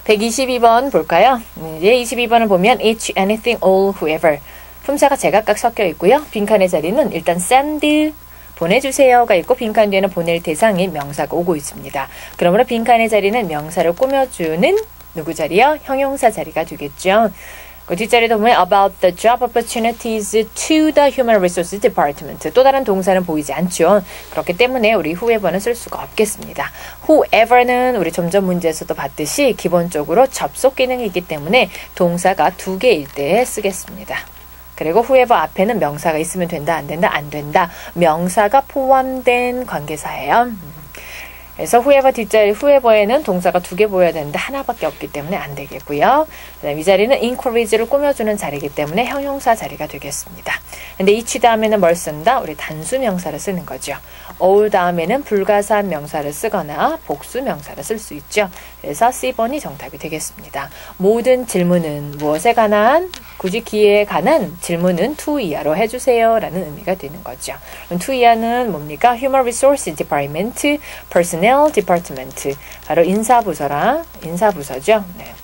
122번 볼까요? 이제 22번을 보면 each, anything, all, whoever. 품사가 제각각 섞여 있고요. 빈칸의 자리는 일단 send, 보내주세요가 있고, 빈칸 뒤에는 보낼 대상인 명사가 오고 있습니다. 그러므로 빈칸의 자리는 명사를 꾸며주는 누구 자리요? 형용사 자리가 되겠죠. 그 뒷자리도 보면 about the job opportunities to the human resources department. 또 다른 동사는 보이지 않죠. 그렇기 때문에 우리 whoever는 쓸 수가 없겠습니다. whoever는 우리 점점 문제에서도 봤듯이 기본적으로 접속 기능이 있기 때문에 동사가 두 개일 때 쓰겠습니다. 그리고 whoever 앞에는 명사가 있으면 된다, 안 된다, 안 된다. 명사가 포함된 관계사예요. 그래서 whoever 뒷자리, whoever에는 동사가 두 개 보여야 되는데 하나밖에 없기 때문에 안 되겠고요. 그다음 이 자리는 encourage를 꾸며주는 자리이기 때문에 형용사 자리가 되겠습니다. 근데 each 다음에는 뭘 쓴다? 우리 단수 명사를 쓰는 거죠. all 다음에는 불가사한 명사를 쓰거나 복수 명사를 쓸 수 있죠. 그래서 C번이 정답이 되겠습니다. 모든 질문은 무엇에 관한, 굳이 기회에 관한 질문은 to 이하로 해주세요 라는 의미가 되는 거죠. 그럼 to 이하는 뭡니까? Human Resources Department, Personnel Department. 바로 인사부서죠. 네.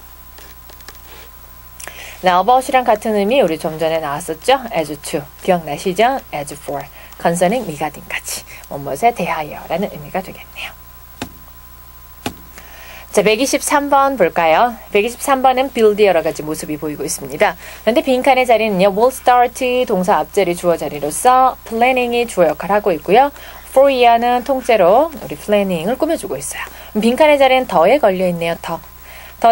about이랑 같은 의미 우리 좀 전에 나왔었죠? as to. 기억나시죠? as for. concerning regarding까지. 무엇에 대하여라는 의미가 되겠네요. 자, 123번 볼까요? 123번은 build 여러 가지 모습이 보이고 있습니다. 그런데 빈칸의 자리는요. will start 동사 앞자리 주어 자리로서 planning이 주어 역할을 하고 있고요. for year는 통째로 우리 planning을 꾸며주고 있어요. 빈칸의 자리는 더에 걸려있네요. 더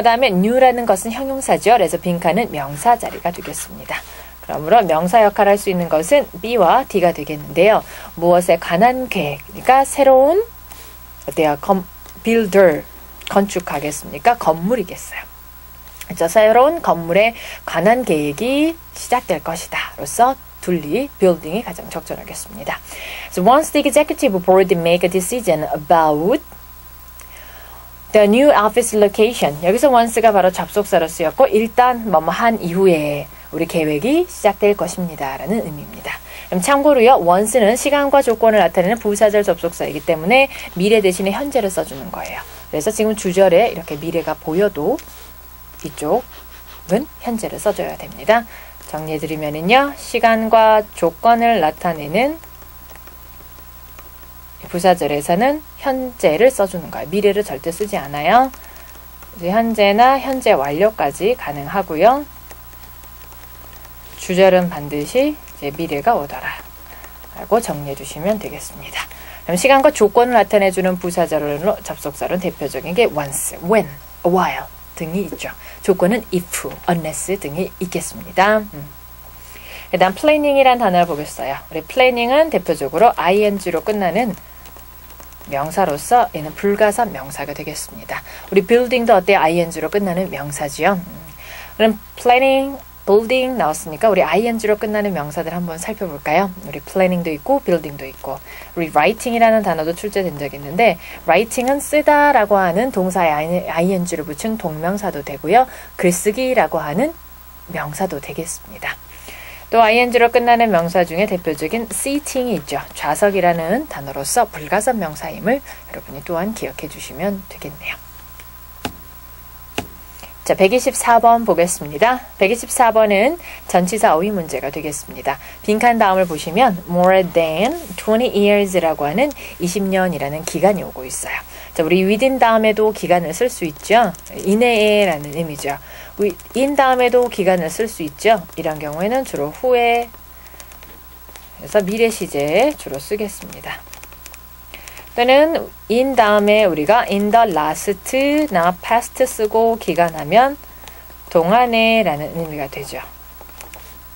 다음에 new라는 것은 형용사죠. 그래서 빈칸은 명사 자리가 되겠습니다. 그러므로 명사 역할을 할 수 있는 것은 B와 D가 되겠는데요. 무엇에 관한 계획, 그러니까 새로운 어때요? builder, 건축하겠습니까? 건물이겠어요. 그래서 새로운 건물에 관한 계획이 시작될 것이다. 로서 둘리, building이 가장 적절하겠습니다. So once the executive board make a decision about the new office location. 여기서 once가 바로 접속사로 쓰였고 일단 뭐뭐 한 이후에 우리 계획이 시작될 것입니다. 라는 의미입니다. 그럼 참고로요. once는 시간과 조건을 나타내는 부사절 접속사이기 때문에 미래 대신에 현재를 써주는 거예요. 그래서 지금 주절에 이렇게 미래가 보여도 이쪽은 현재를 써줘야 됩니다. 정리해드리면은요. 시간과 조건을 나타내는 부사절에서는 현재를 써주는 거예요. 미래를 절대 쓰지 않아요. 이제 현재나 현재 완료까지 가능하고요. 주절은 반드시 이제 미래가 오더라 라고 정리해 주시면 되겠습니다. 그럼 시간과 조건을 나타내주는 부사절로 접속사로는 대표적인 게 once, when, a while 등이 있죠. 조건은 if, unless 등이 있겠습니다. 그 다음 planning이란 단어를 보겠어요. 우리 planning은 대표적으로 ing로 끝나는 명사로서 얘는 불가산 명사가 되겠습니다. 우리 building도 어때요? ing로 끝나는 명사지요. 그럼 planning, building 나왔으니까 우리 ing로 끝나는 명사들 한번 살펴볼까요? 우리 planning도 있고 building도 있고 우리 writing이라는 단어도 출제된 적이 있는데 writing은 쓰다라고 하는 동사에 ing를 붙인 동명사도 되고요. 글쓰기라고 하는 명사도 되겠습니다. 또 ing로 끝나는 명사 중에 대표적인 sitting이 있죠. 좌석이라는 단어로서 불가산 명사임을 여러분이 또한 기억해 주시면 되겠네요. 자, 124번 보겠습니다. 124번은 전치사 어휘 문제가 되겠습니다. 빈칸 다음을 보시면 more than 20 years라고 하는 20년이라는 기간이 오고 있어요. 자, 우리 within 다음에도 기간을 쓸 수 있죠. 이내에라는 의미죠. in 다음에도 기간을 쓸 수 있죠. 이런 경우에는 주로 후에 그래서 미래 시제에 주로 쓰겠습니다. 또는 in 다음에 우리가 in the last나 past 쓰고 기간하면 동안에 라는 의미가 되죠.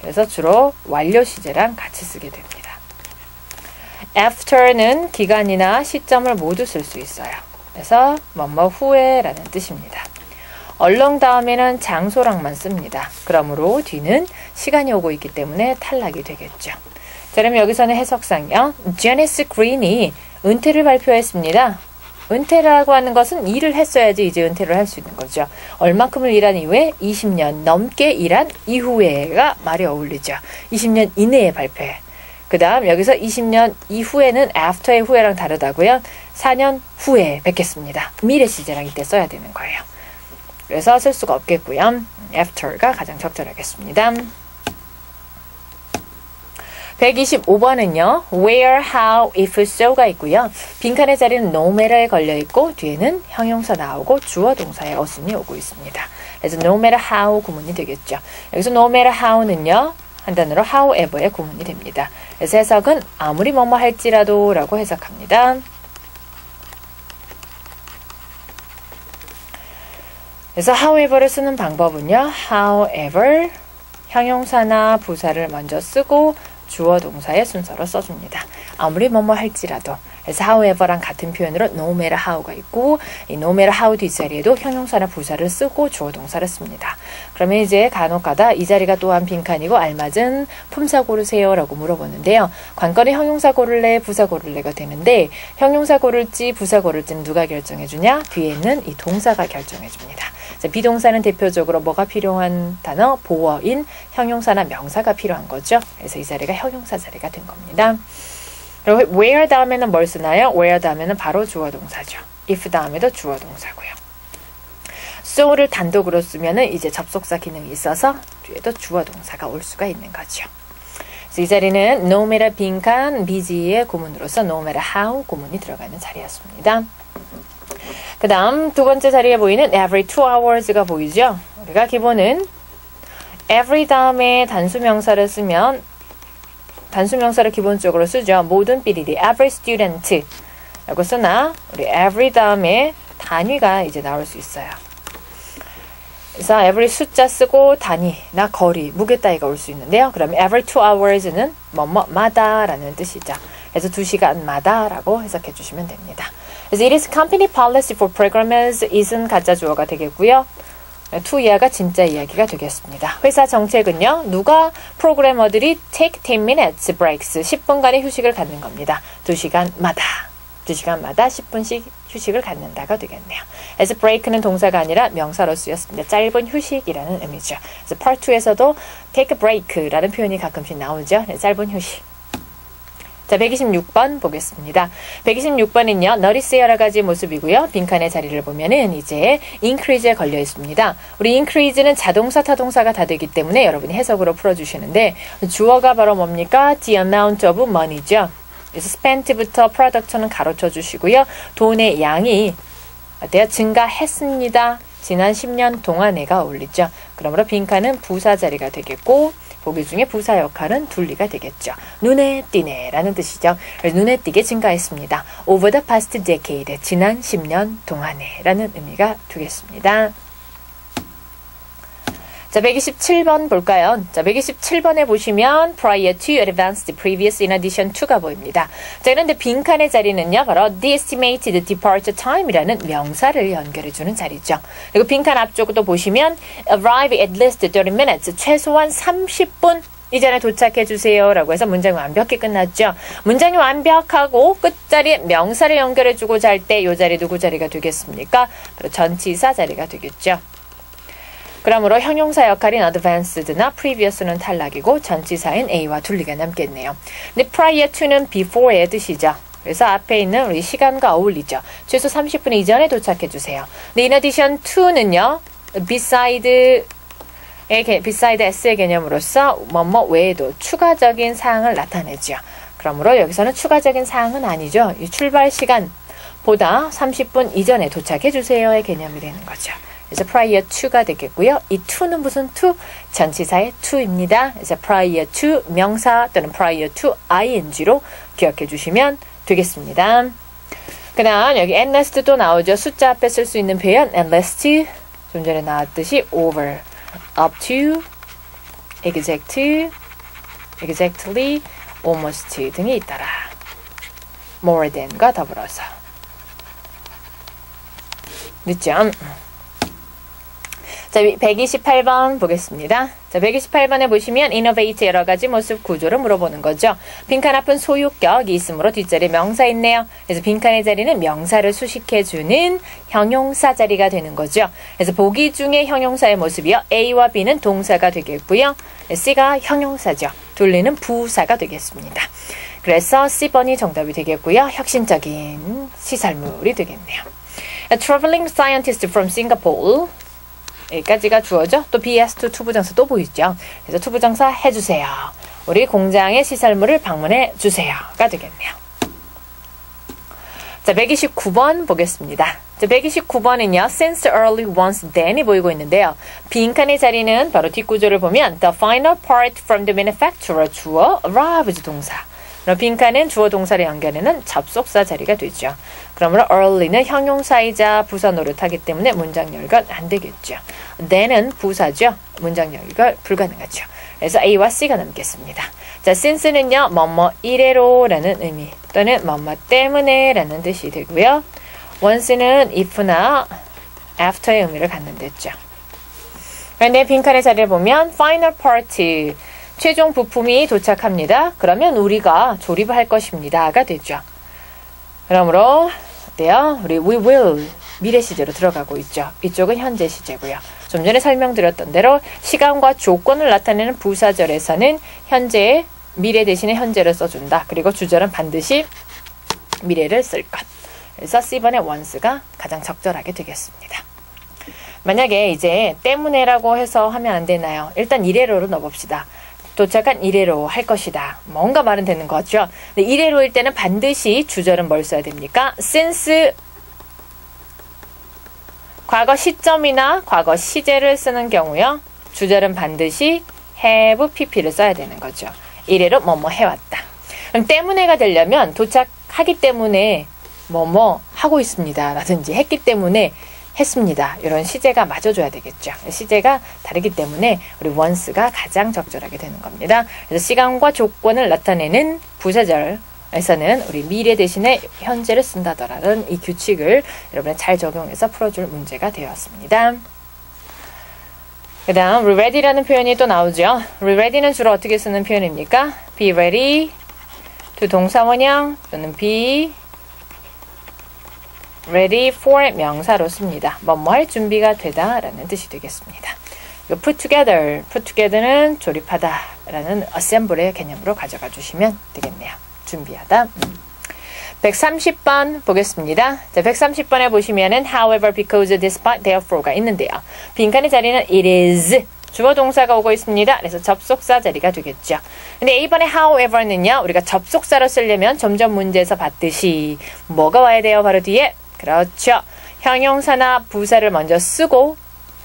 그래서 주로 완료 시제랑 같이 쓰게 됩니다. after는 기간이나 시점을 모두 쓸 수 있어요. 그래서 뭐뭐 후에 라는 뜻입니다. along 다음에는 장소랑만 씁니다. 그러므로 뒤는 시간이 오고 있기 때문에 탈락이 되겠죠. 자, 그럼 여기서는 해석상이요. 제니스 그린이 은퇴를 발표했습니다. 은퇴라고 하는 것은 일을 했어야지 이제 은퇴를 할 수 있는 거죠. 얼마큼을 일한 이후에 20년 넘게 일한 이후에가 말이 어울리죠. 20년 이내에 발표해. 그 다음 여기서 20년 이후에는 after의 후에랑 다르다고요. 4년 후에 뵙겠습니다. 미래 시제랑 이때 써야 되는 거예요. 그래서 쓸 수가 없겠고요. after가 가장 적절하겠습니다. 125번은요. where, how, if, so가 있고요. 빈칸의 자리는 no matter에 걸려있고 뒤에는 형용사 나오고 주어 동사의 어순이 오고 있습니다. 그래서 no matter how 구문이 되겠죠. 여기서 no matter how는요. 한 단어로 however의 구문이 됩니다. 그래서 해석은 아무리 뭐뭐 할지라도 라고 해석합니다. 그래서 however를 쓰는 방법은요. however 형용사나 부사를 먼저 쓰고 주어 동사의 순서로 써줍니다. 아무리 뭐뭐 할지라도. 그래서 however랑 같은 표현으로 no matter how가 있고 이 no matter how 뒷자리에도 형용사나 부사를 쓰고 주어 동사를 씁니다. 그러면 이제 간혹가다 이 자리가 또한 빈칸이고 알맞은 품사 고르세요 라고 물어보는데요. 관건은 형용사 고를래 부사 고를래가 되는데 형용사 고를지 부사 고를지는 누가 결정해주냐? 뒤에 있는 이 동사가 결정해줍니다. 비동사는 대표적으로 뭐가 필요한 단어? 보어인 형용사나 명사가 필요한 거죠. 그래서 이 자리가 형용사 자리가 된 겁니다. 그리고 where 다음에는 뭘 쓰나요? where 다음에는 바로 주어 동사죠. if 다음에도 주어 동사고요. so를 단독으로 쓰면은 이제 접속사 기능이 있어서 뒤에도 주어 동사가 올 수가 있는 거죠. 그래서 이 자리는 no matter 빈칸 BG의 구문으로서 no matter how 구문이 들어가는 자리였습니다. 그 다음 두 번째 자리에 보이는 every 2hours가 보이죠? 우리가 기본은 every 다음에 단수명사를 쓰면 단수명사를 기본적으로 쓰죠. 모든 삐리리 every student 라고 쓰나 우리 every 다음에 단위가 이제 나올 수 있어요. 그래서 every 숫자 쓰고 단위나 거리, 무게 따위가 올 수 있는데요. 그러면 every 2hours는 뭐뭐마다 라는 뜻이죠. 그래서 2시간마다 라고 해석해 주시면 됩니다. 그래서 it is company policy for programmers is은 가짜 주어가 되겠고요. to 이하가 진짜 이야기가 되겠습니다. 회사 정책은요. 누가 프로그래머들이 take 10 minutes breaks 10분간의 휴식을 갖는 겁니다. 2시간마다 10분씩 휴식을 갖는다가 되겠네요. as break는 동사가 아니라 명사로 쓰였습니다. 짧은 휴식이라는 의미죠. 그래서 part 2에서도 take a break라는 표현이 가끔씩 나오죠. 네, 짧은 휴식. 자, 126번 보겠습니다. 126번은요. notice의 여러 가지 모습이고요. 빈칸의 자리를 보면은 이제 increase에 걸려 있습니다. 우리 increase는 자동사, 타동사가 다 되기 때문에 여러분이 해석으로 풀어주시는데 주어가 바로 뭡니까? the amount of money죠. 그래서 spent부터 product는 가로쳐 주시고요. 돈의 양이 어때요? 증가했습니다. 지난 10년 동안에가 어울리죠. 그러므로 빈칸은 부사 자리가 되겠고 보기 중에 부사 역할은 둘리가 되겠죠. 눈에 띄네 라는 뜻이죠. 눈에 띄게 증가했습니다. over the past decade, 지난 10년 동안에 라는 의미가 되겠습니다. 자, 127번 볼까요? 자, 127번에 보시면 prior to, advanced, previous, in addition to가 보입니다. 자, 그런데 빈칸의 자리는요, 바로 the estimated departure time이라는 명사를 연결해주는 자리죠. 그리고 빈칸 앞쪽도 보시면 arrive at least 30 minutes, 최소한 30분 이전에 도착해주세요 라고 해서 문장이 완벽히 끝났죠. 문장이 완벽하고 끝자리에 명사를 연결해주고자 할 때 이 자리 누구 자리가 되겠습니까? 바로 전치사 자리가 되겠죠. 그러므로 형용사 역할인 advanced나 previous는 탈락이고 전치사인 A와 둘리가 남겠네요. 근데 prior to는 before의 뜻이죠. 그래서 앞에 있는 우리 시간과 어울리죠. 최소 30분 이전에 도착해주세요. 근데 in addition to는요. beside S의 개념으로서 뭐뭐 외에도 추가적인 사항을 나타내죠. 그러므로 여기서는 추가적인 사항은 아니죠. 이 출발 시간보다 30분 이전에 도착해주세요의 개념이 되는 거죠. 그래서 prior to가 되겠고요. 이 to는 무슨 to? 전치사의 to입니다. 그래서 prior to 명사 또는 prior to ing로 기억해 주시면 되겠습니다. 그 다음 여기 unless도 나오죠. 숫자 앞에 쓸 수 있는 표현 unless 좀 전에 나왔듯이 over, up to, exact, exactly, almost 등이 있더라. more than과 더불어서 늦죠? 자, 128번 보겠습니다. 자, 128번에 보시면 innovate 여러 가지 모습 구조를 물어보는 거죠. 빈칸 앞은 소유격이 있으므로 뒷자리에 명사 있네요. 그래서 빈칸의 자리는 명사를 수식해주는 형용사 자리가 되는 거죠. 그래서 보기 중에 형용사의 모습이요. A와 B는 동사가 되겠고요. C가 형용사죠. 둘리는 부사가 되겠습니다. 그래서 C번이 정답이 되겠고요. 혁신적인 시설물이 되겠네요. A traveling scientist from Singapore 여기까지가 주어죠. 또 BS2 투부정사 또 보이죠. 그래서 투부정사 해주세요. 우리 공장의 시설물을 방문해 주세요가 되겠네요. 자, 129번 보겠습니다. 자, 129번은요. since, early, once, then이 보이고 있는데요. 빈칸의 자리는 바로 뒷구조를 보면 the final part from the manufacturer 주어 arrives 동사. 그럼 빈칸은 주어 동사를 연결하는 접속사 자리가 되죠. 그러므로 early는 형용사이자 부사 노릇하기 때문에 문장 열건 안 되겠죠. then은 부사죠. 문장 열건 불가능하죠. 그래서 A와 C가 남겠습니다. 자, since는요. 뭐뭐 이래로 라는 의미 또는 뭐뭐 때문에 라는 뜻이 되고요. once는 if나 after의 의미를 갖는 데죠. 그런데 빈칸의 자리를 보면 final part 최종 부품이 도착합니다. 그러면 우리가 조립을 할 것입니다가 되죠. 그러므로 어때요? 우리 we will 미래 시제로 들어가고 있죠. 이쪽은 현재 시제고요. 좀 전에 설명드렸던 대로 시간과 조건을 나타내는 부사절에서는 현재 미래 대신에 현재를 써준다. 그리고 주절은 반드시 미래를 쓸 것. 그래서 C번의 once가 가장 적절하게 되겠습니다. 만약에 이제 때문에라고 해서 하면 안 되나요? 일단 이래로로 넣어봅시다. 도착한 이래로 할 것이다. 뭔가 말은 되는 거죠. 근데 이래로일 때는 반드시 주절은 뭘 써야 됩니까? since 과거 시점이나 과거 시제를 쓰는 경우요. 주절은 반드시 have pp를 써야 되는 거죠. 이래로 뭐뭐 해왔다. 그럼 때문에가 되려면 도착하기 때문에 뭐뭐 하고 있습니다. 라든지 했기 때문에 했습니다. 이런 시제가 맞아줘야 되겠죠. 시제가 다르기 때문에 우리 once가 가장 적절하게 되는 겁니다. 그래서 시간과 조건을 나타내는 부사절에서는 우리 미래 대신에 현재를 쓴다더라는 이 규칙을 여러분이 잘 적용해서 풀어줄 문제가 되었습니다. 그 다음 ready라는 표현이 또 나오죠. ready는 주로 어떻게 쓰는 표현입니까? be ready to 동사원형 또는 be ready for 명사로 씁니다. 뭐뭐 할 준비가 되다 라는 뜻이 되겠습니다. put together는 조립하다 라는 assemble의 개념으로 가져가 주시면 되겠네요. 준비하다. 130번 보겠습니다. 자, 130번에 보시면은 however, because, despite, therefore가 있는데요. 빈칸의 자리는 it is 주어 동사가 오고 있습니다. 그래서 접속사 자리가 되겠죠. 근데 이번에 however는요. 우리가 접속사로 쓰려면 점점 문제에서 봤듯이 뭐가 와야 돼요? 바로 뒤에 그렇죠. 형용사나 부사를 먼저 쓰고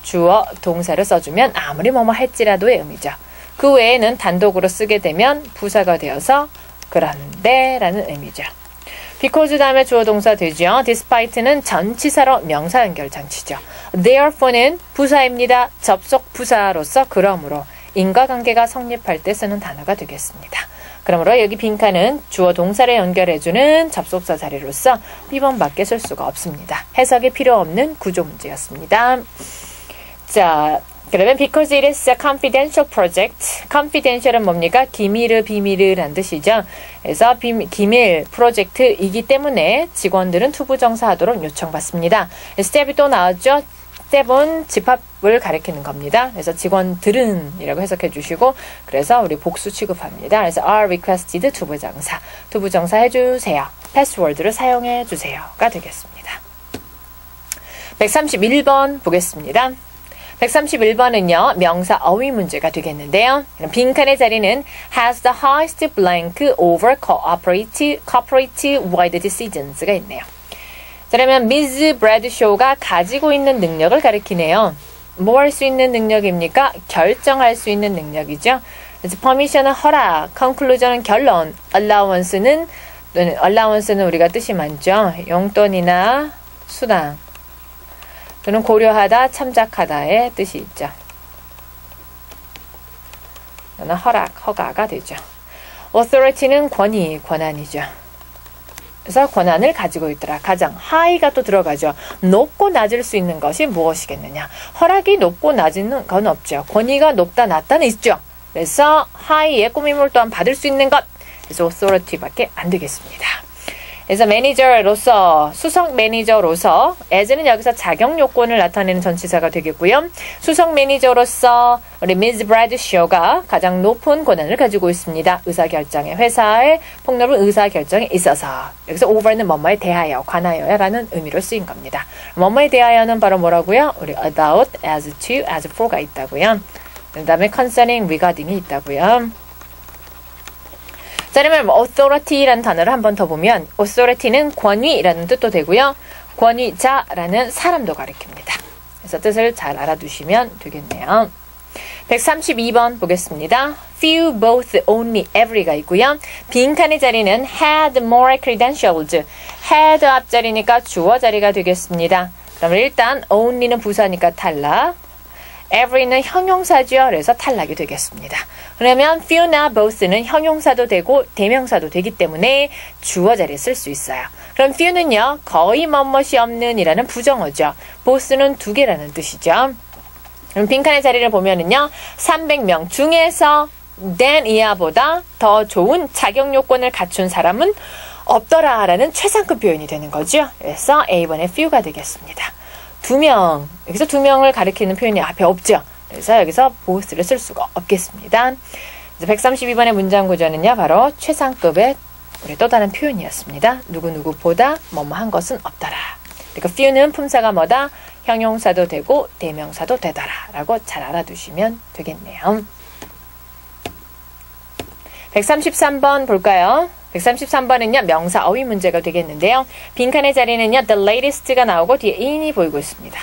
주어 동사를 써주면 아무리 뭐뭐 할지라도의 의미죠. 그 외에는 단독으로 쓰게 되면 부사가 되어서 그런데 라는 의미죠. because 다음에 주어 동사 되죠. despite는 전치사로 명사 연결 장치죠. therefore는 부사입니다. 접속 부사로서 그러므로 인과관계가 성립할 때 쓰는 단어가 되겠습니다. 그러므로 여기 빈칸은 주어 동사를 연결해주는 접속사 자리로서 B번밖에 쓸 수가 없습니다. 해석이 필요 없는 구조 문제였습니다. 자, 그러면 because it is a confidential project. confidential은 뭡니까? 비밀이란 뜻이죠. 그래서 기밀 프로젝트이기 때문에 직원들은 투부정사 하도록 요청받습니다. 스텝이 또 나왔죠. 스텝은 집합을 가리키는 겁니다. 그래서 직원들은 이라고 해석해 주시고 그래서 우리 복수 취급합니다. 그래서 are requested 투부정사 해주세요. 패스워드를 사용해 주세요가 되겠습니다. 131번 보겠습니다. 131번은요. 명사 어휘 문제가 되겠는데요. 빈칸의 자리는 has the highest blank over corporate-wide decisions가 있네요. 자, 그러면 Ms. Bradshaw가 가지고 있는 능력을 가리키네요. 뭐 할 수 있는 능력입니까? 결정할 수 있는 능력이죠. 그래서 permission은 허락, conclusion은 결론, allowance는 우리가 뜻이 많죠. 용돈이나 수당 또는 고려하다, 참작하다의 뜻이 있죠. 또는 허락, 허가가 되죠. authority는 권위, 권한이죠. 그래서 권한을 가지고 있더라. 가장 하이가 또 들어가죠. 높고 낮을 수 있는 것이 무엇이겠느냐. 허락이 높고 낮은 건 없죠. 권위가 높다 낮다는 있죠. 그래서 하이의 꾸밈을 또한 받을 수 있는 것. 그래서 authority밖에 안 되겠습니다. 그래서 매니저로서 수석 매니저로서 as는 여기서 자격 요건을 나타내는 전치사가 되겠고요. 수석 매니저로서 우리 Ms. Bradshaw가 가장 높은 권한을 가지고 있습니다. 의사결정에 회사의 폭넓은 의사결정에 있어서 여기서 over는 뭐뭐에 대하여 관하여라는 의미로 쓰인 겁니다. 뭐뭐에 대하여는 바로 뭐라고요? 우리 about, as to, as for가 있다고요. 그 다음에 concerning, regarding이 있다고요. 자, 그러면 authority라는 단어를 한 번 더 보면 authority는 권위라는 뜻도 되고요. 권위자라는 사람도 가리킵니다. 그래서 뜻을 잘 알아두시면 되겠네요. 132번 보겠습니다. few, both, only, every가 있고요. 빈칸의 자리는 had more credentials. had 앞자리니까 주어 자리가 되겠습니다. 그러면 일단 only는 부사니까 탈락. every는 형용사죠. 그래서 탈락이 되겠습니다. 그러면 few나 both는 형용사도 되고 대명사도 되기 때문에 주어 자리에 쓸 수 있어요. 그럼 few는요. 거의 멋멋이 없는 이라는 부정어죠. both는 두 개라는 뜻이죠. 그럼 빈칸의 자리를 보면은요. 300명 중에서 than 이하보다 더 좋은 자격 요건을 갖춘 사람은 없더라 라는 최상급 표현이 되는 거죠. 그래서 A번의 few가 되겠습니다. 2명, 여기서 2명을 가리키는 표현이 앞에 없죠. 그래서 여기서 both를 쓸 수가 없겠습니다. 132번의 문장 구조는요. 바로 최상급의 우리 또 다른 표현이었습니다. 누구누구보다 뭐뭐 한 것은 없더라. 그러니까 few는 품사가 뭐다? 형용사도 되고 대명사도 되더라 라고 잘 알아두시면 되겠네요. 133번 볼까요? 133번은요. 명사 어휘 문제가 되겠는데요. 빈칸의 자리는요. The latest가 나오고 뒤에 in이 보이고 있습니다.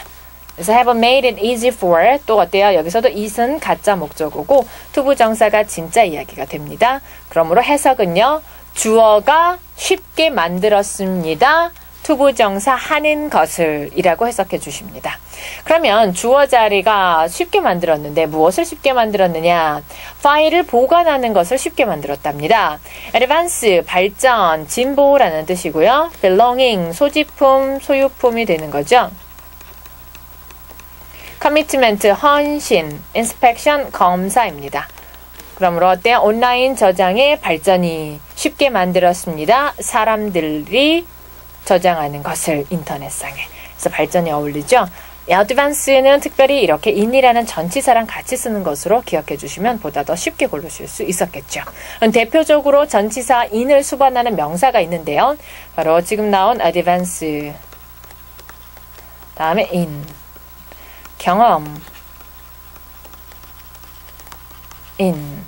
그래서 have made it easy for 또 어때요? 여기서도 it은 가짜 목적어고 투부정사가 진짜 이야기가 됩니다. 그러므로 해석은요. 주어가 쉽게 만들었습니다. 투부정사 하는 것을 이라고 해석해 주십니다. 그러면 주어 자리가 쉽게 만들었는데 무엇을 쉽게 만들었느냐? 파일을 보관하는 것을 쉽게 만들었답니다. advance, 발전, 진보라는 뜻이고요. belonging, 소지품, 소유품이 되는 거죠. commitment, 헌신, inspection, 검사입니다. 그러므로 어때요? 온라인 저장의 발전이 쉽게 만들었습니다. 사람들이 저장하는 것을 인터넷상에. 그래서 발전이 어울리죠. advance는 특별히 이렇게 in이라는 전치사랑 같이 쓰는 것으로 기억해 주시면 보다 더 쉽게 고르실 수 있었겠죠. 대표적으로 전치사 in을 수반하는 명사가 있는데요. 바로 지금 나온 advance, 다음에 in, 경험, in,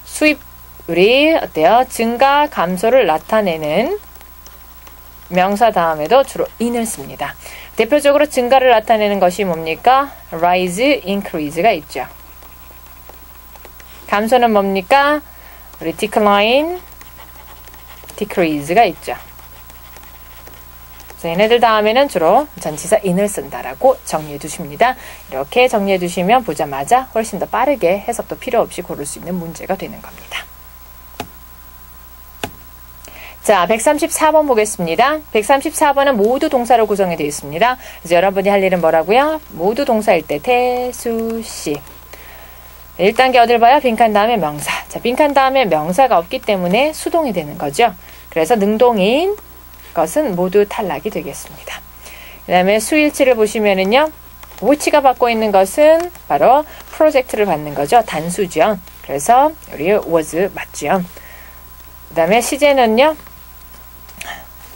수입률이 어때요? 증가, 감소를 나타내는 명사 다음에도 주로 in을 씁니다. 대표적으로 증가를 나타내는 것이 뭡니까? rise, increase가 있죠. 감소는 뭡니까? 우리 decline, decrease가 있죠. 그래서 얘네들 다음에는 주로 전치사 in을 쓴다라고 정리해 두십니다. 이렇게 정리해 두시면 보자마자 훨씬 더 빠르게 해석도 필요 없이 고를 수 있는 문제가 되는 겁니다. 자, 134번 보겠습니다. 134번은 모두 동사로 구성이 되어 있습니다. 그래서 여러분이 할 일은 뭐라고요? 모두 동사일 때 태수시. 1단계 어딜 봐요? 빈칸 다음에 명사. 자, 빈칸 다음에 명사가 없기 때문에 수동이 되는 거죠. 그래서 능동인 것은 모두 탈락이 되겠습니다. 그 다음에 수일치를 보시면은요. which가 받고 있는 것은 바로 프로젝트를 받는 거죠. 단수죠. 그래서 우리 was 맞죠. 그 다음에 시제는요.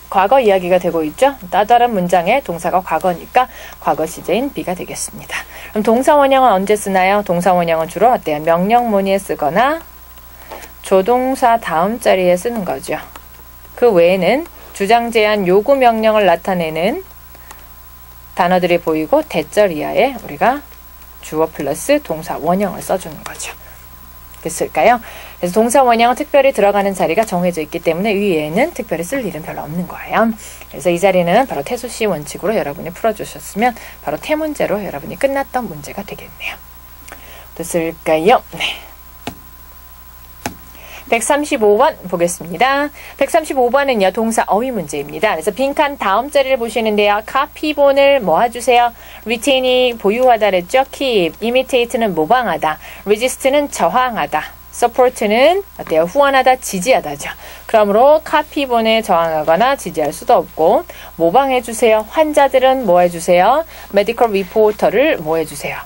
과거 이야기가 되고 있죠. 따다른 문장의 동사가 과거니까 과거 시제인 be가 되겠습니다. 그럼 동사 원형은 언제 쓰나요? 동사 원형은 주로 어때요? 명령문의에 쓰거나 조동사 다음 자리에 쓰는 거죠. 그 외에는 주장, 제안, 요구, 명령을 나타내는 단어들이 보이고 대절 이하에 우리가 주어 플러스 동사 원형을 써주는 거죠. 됐을까요? 그래서 동사 원형은 특별히 들어가는 자리가 정해져 있기 때문에 위에는 특별히 쓸 일은 별로 없는 거예요. 그래서 이 자리는 바로 태수시 원칙으로 여러분이 풀어주셨으면 바로 태문제로 여러분이 끝났던 문제가 되겠네요. 됐을까요? 네. 135번 보겠습니다. 135번은요. 동사 어휘 문제입니다. 그래서 빈칸 다음 자리를 보시는데요. 카피본을 뭐 해주세요? retain이 보유하다 그랬죠. keep, imitate는 모방하다, resist는 저항하다, support는 어때요? 후원하다, 지지하다죠. 그러므로 카피본에 저항하거나 지지할 수도 없고 모방해주세요. 환자들은 뭐 해주세요? medical reporter를 뭐 해주세요?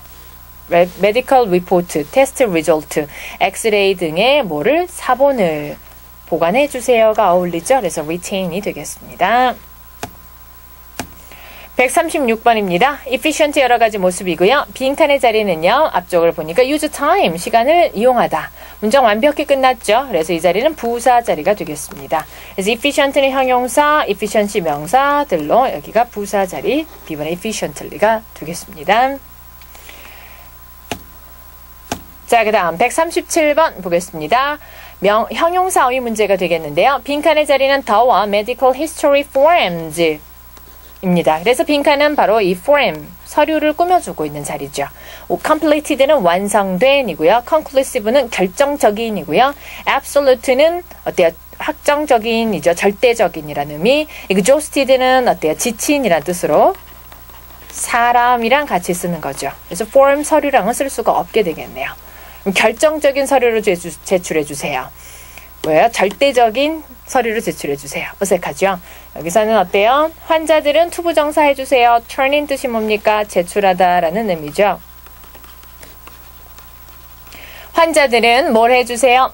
메디컬 리포트, 테스트 리졸트, 엑스레이 등의 뭐를 사본을 보관해 주세요가 어울리죠. 그래서 retain이 되겠습니다. 136번입니다. efficient 여러 가지 모습이고요. 빈칸의 자리는요. 앞쪽을 보니까 use time, 시간을 이용하다. 문장 완벽히 끝났죠. 그래서 이 자리는 부사 자리가 되겠습니다. 그래서 efficient는 형용사, efficiency 명사들로 여기가 부사 자리, B번의 efficiently가 되겠습니다. 자, 그 다음 137번 보겠습니다. 형용사 어휘 문제가 되겠는데요. 빈칸의 자리는 더와 medical history forms 입니다. 그래서 빈칸은 바로 이 form, 서류를 꾸며주고 있는 자리죠. completed는 완성된이고요. conclusive는 결정적인이고요. absolute는 어때요? 확정적인이죠. 절대적인이라는 의미. exhausted는 어때요? 지친이라는 뜻으로 사람이랑 같이 쓰는 거죠. 그래서 form, 서류랑은 쓸 수가 없게 되겠네요. 결정적인 서류를 제출해 주세요. 뭐예요? 절대적인 서류를 제출해 주세요. 어색하죠? 여기서는 어때요? 환자들은 투부정사 해주세요. turn인 뜻이 뭡니까? 제출하다 라는 의미죠. 환자들은 뭘 해주세요?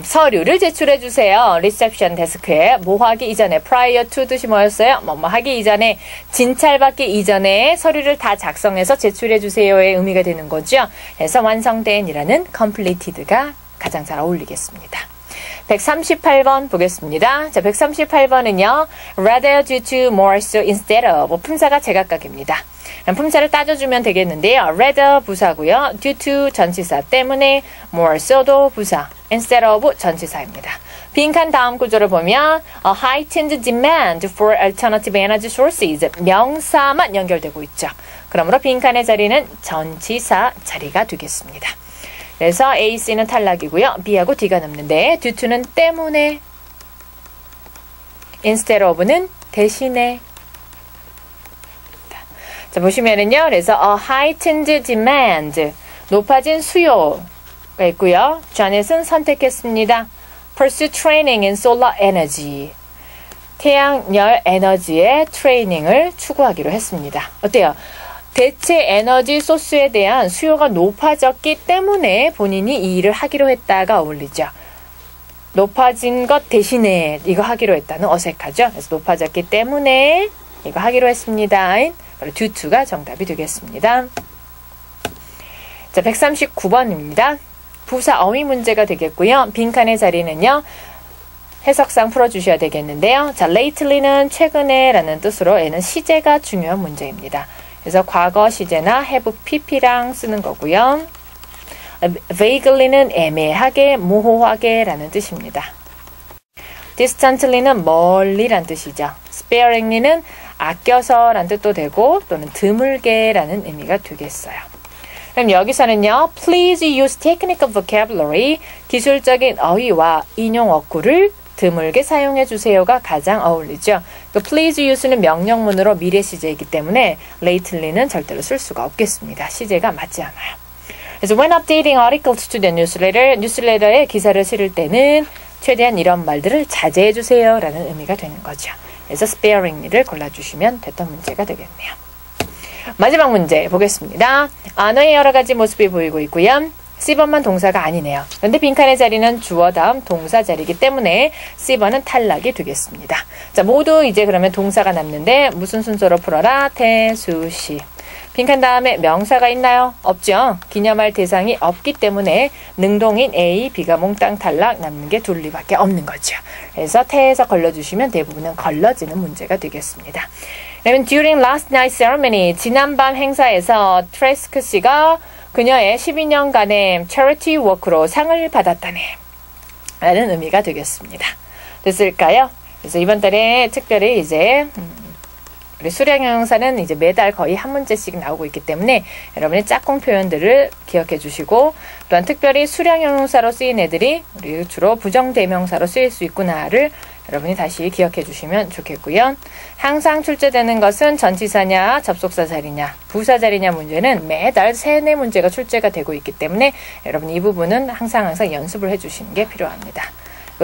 서류를 제출해주세요. 리셉션 데스크에 뭐 하기 이전에 prior to 뜻이 뭐였어요? 뭐 하기 이전에 진찰받기 이전에 서류를 다 작성해서 제출해주세요의 의미가 되는 거죠. 그래서 완성된이라는 completed가 가장 잘 어울리겠습니다. 138번 보겠습니다. 자, 138번은요. rather due to more so instead of 품사가 제각각입니다. 품사를 따져주면 되겠는데요. rather 부사고요. due to 전치사 때문에 more so도 부사 instead of 전치사입니다. 빈칸 다음 구조를 보면 a heightened demand for alternative energy sources 명사만 연결되고 있죠. 그러므로 빈칸의 자리는 전치사 자리가 되겠습니다. 그래서 A, C는 탈락이고요. B하고 D가 남는데 due to는 때문에 instead of는 대신에 자 보시면은요. 그래서 a heightened demand 높아진 수요가 있고요. 자넷은 선택했습니다. pursue training in solar energy 태양열 에너지의 트레이닝을 추구하기로 했습니다. 어때요? 대체 에너지 소스에 대한 수요가 높아졌기 때문에 본인이 이 일을 하기로 했다가 어울리죠. 높아진 것 대신에 이거 하기로 했다는 어색하죠. 그래서 높아졌기 때문에 이거 하기로 했습니다. 바로 due to가 정답이 되겠습니다. 자, 139번입니다. 부사 어휘 문제가 되겠고요. 빈칸의 자리는요. 해석상 풀어주셔야 되겠는데요. 자, lately는 최근에 라는 뜻으로 얘는 시제가 중요한 문제입니다. 그래서 과거 시제나 have pp랑 쓰는 거고요. vaguely는 애매하게, 모호하게 라는 뜻입니다. distantly는 멀리란 뜻이죠. sparingly는 아껴서 란 뜻도 되고 또는 드물게 라는 의미가 되겠어요. 그럼 여기서는요. please use technical vocabulary 기술적인 어휘와 인용 어구를 드물게 사용해 주세요가 가장 어울리죠. 그 please use는 명령문으로 미래 시제이기 때문에 lately는 절대로 쓸 수가 없겠습니다. 시제가 맞지 않아요. 그래서 when updating articles to the newsletter, 뉴스레터에 기사를 실을 때는 최대한 이런 말들을 자제해 주세요 라는 의미가 되는 거죠. 그래서 sparingly를 골라주시면 됐던 문제가 되겠네요. 마지막 문제 보겠습니다. 언어의 여러 가지 모습이 보이고 있고요. C번만 동사가 아니네요. 그런데 빈칸의 자리는 주어 다음 동사 자리이기 때문에 C번은 탈락이 되겠습니다. 자, 모두 이제 그러면 동사가 남는데 무슨 순서로 풀어라? 태수시. 빈칸 다음에 명사가 있나요? 없죠. 기념할 대상이 없기 때문에 능동인 A, B가 몽땅 탈락 남는 게 둘리밖에 없는 거죠. 그래서 태에서 걸러주시면 대부분은 걸러지는 문제가 되겠습니다. 그러면 during last night ceremony 지난밤 행사에서 트레스크 씨가 그녀의 12년간의 charity work로 상을 받았다네 라는 의미가 되겠습니다. 됐을까요? 그래서 이번 달에 특별히 이제 우리 수량형용사는 이제 매달 거의 한 문제씩 나오고 있기 때문에 여러분의 짝꿍 표현들을 기억해 주시고 또한 특별히 수량형용사로 쓰인 애들이 우리 주로 부정대명사로 쓰일 수 있구나를 여러분이 다시 기억해 주시면 좋겠고요. 항상 출제되는 것은 전치사냐 접속사 자리냐 부사 자리냐 문제는 매달 3-4 문제가 출제가 되고 있기 때문에 여러분 이 부분은 항상 연습을 해 주시는 게 필요합니다.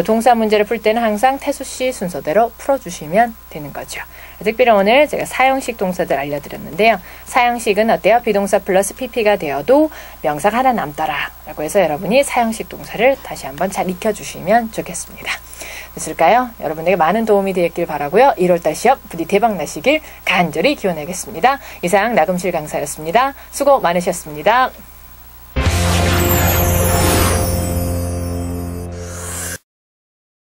동사 문제를 풀 때는 항상 태수씨 순서대로 풀어주시면 되는 거죠. 특별히 오늘 제가 사형식 동사들 알려드렸는데요. 사형식은 어때요? 비동사 플러스 pp가 되어도 명사가 하나 남더라 라고 해서 여러분이 사형식 동사를 다시 한번 잘 익혀주시면 좋겠습니다. 됐을까요? 여러분에게 많은 도움이 되었길 바라고요. 1월달 시험 부디 대박 나시길 간절히 기원하겠습니다. 이상 나금실 강사였습니다. 수고 많으셨습니다.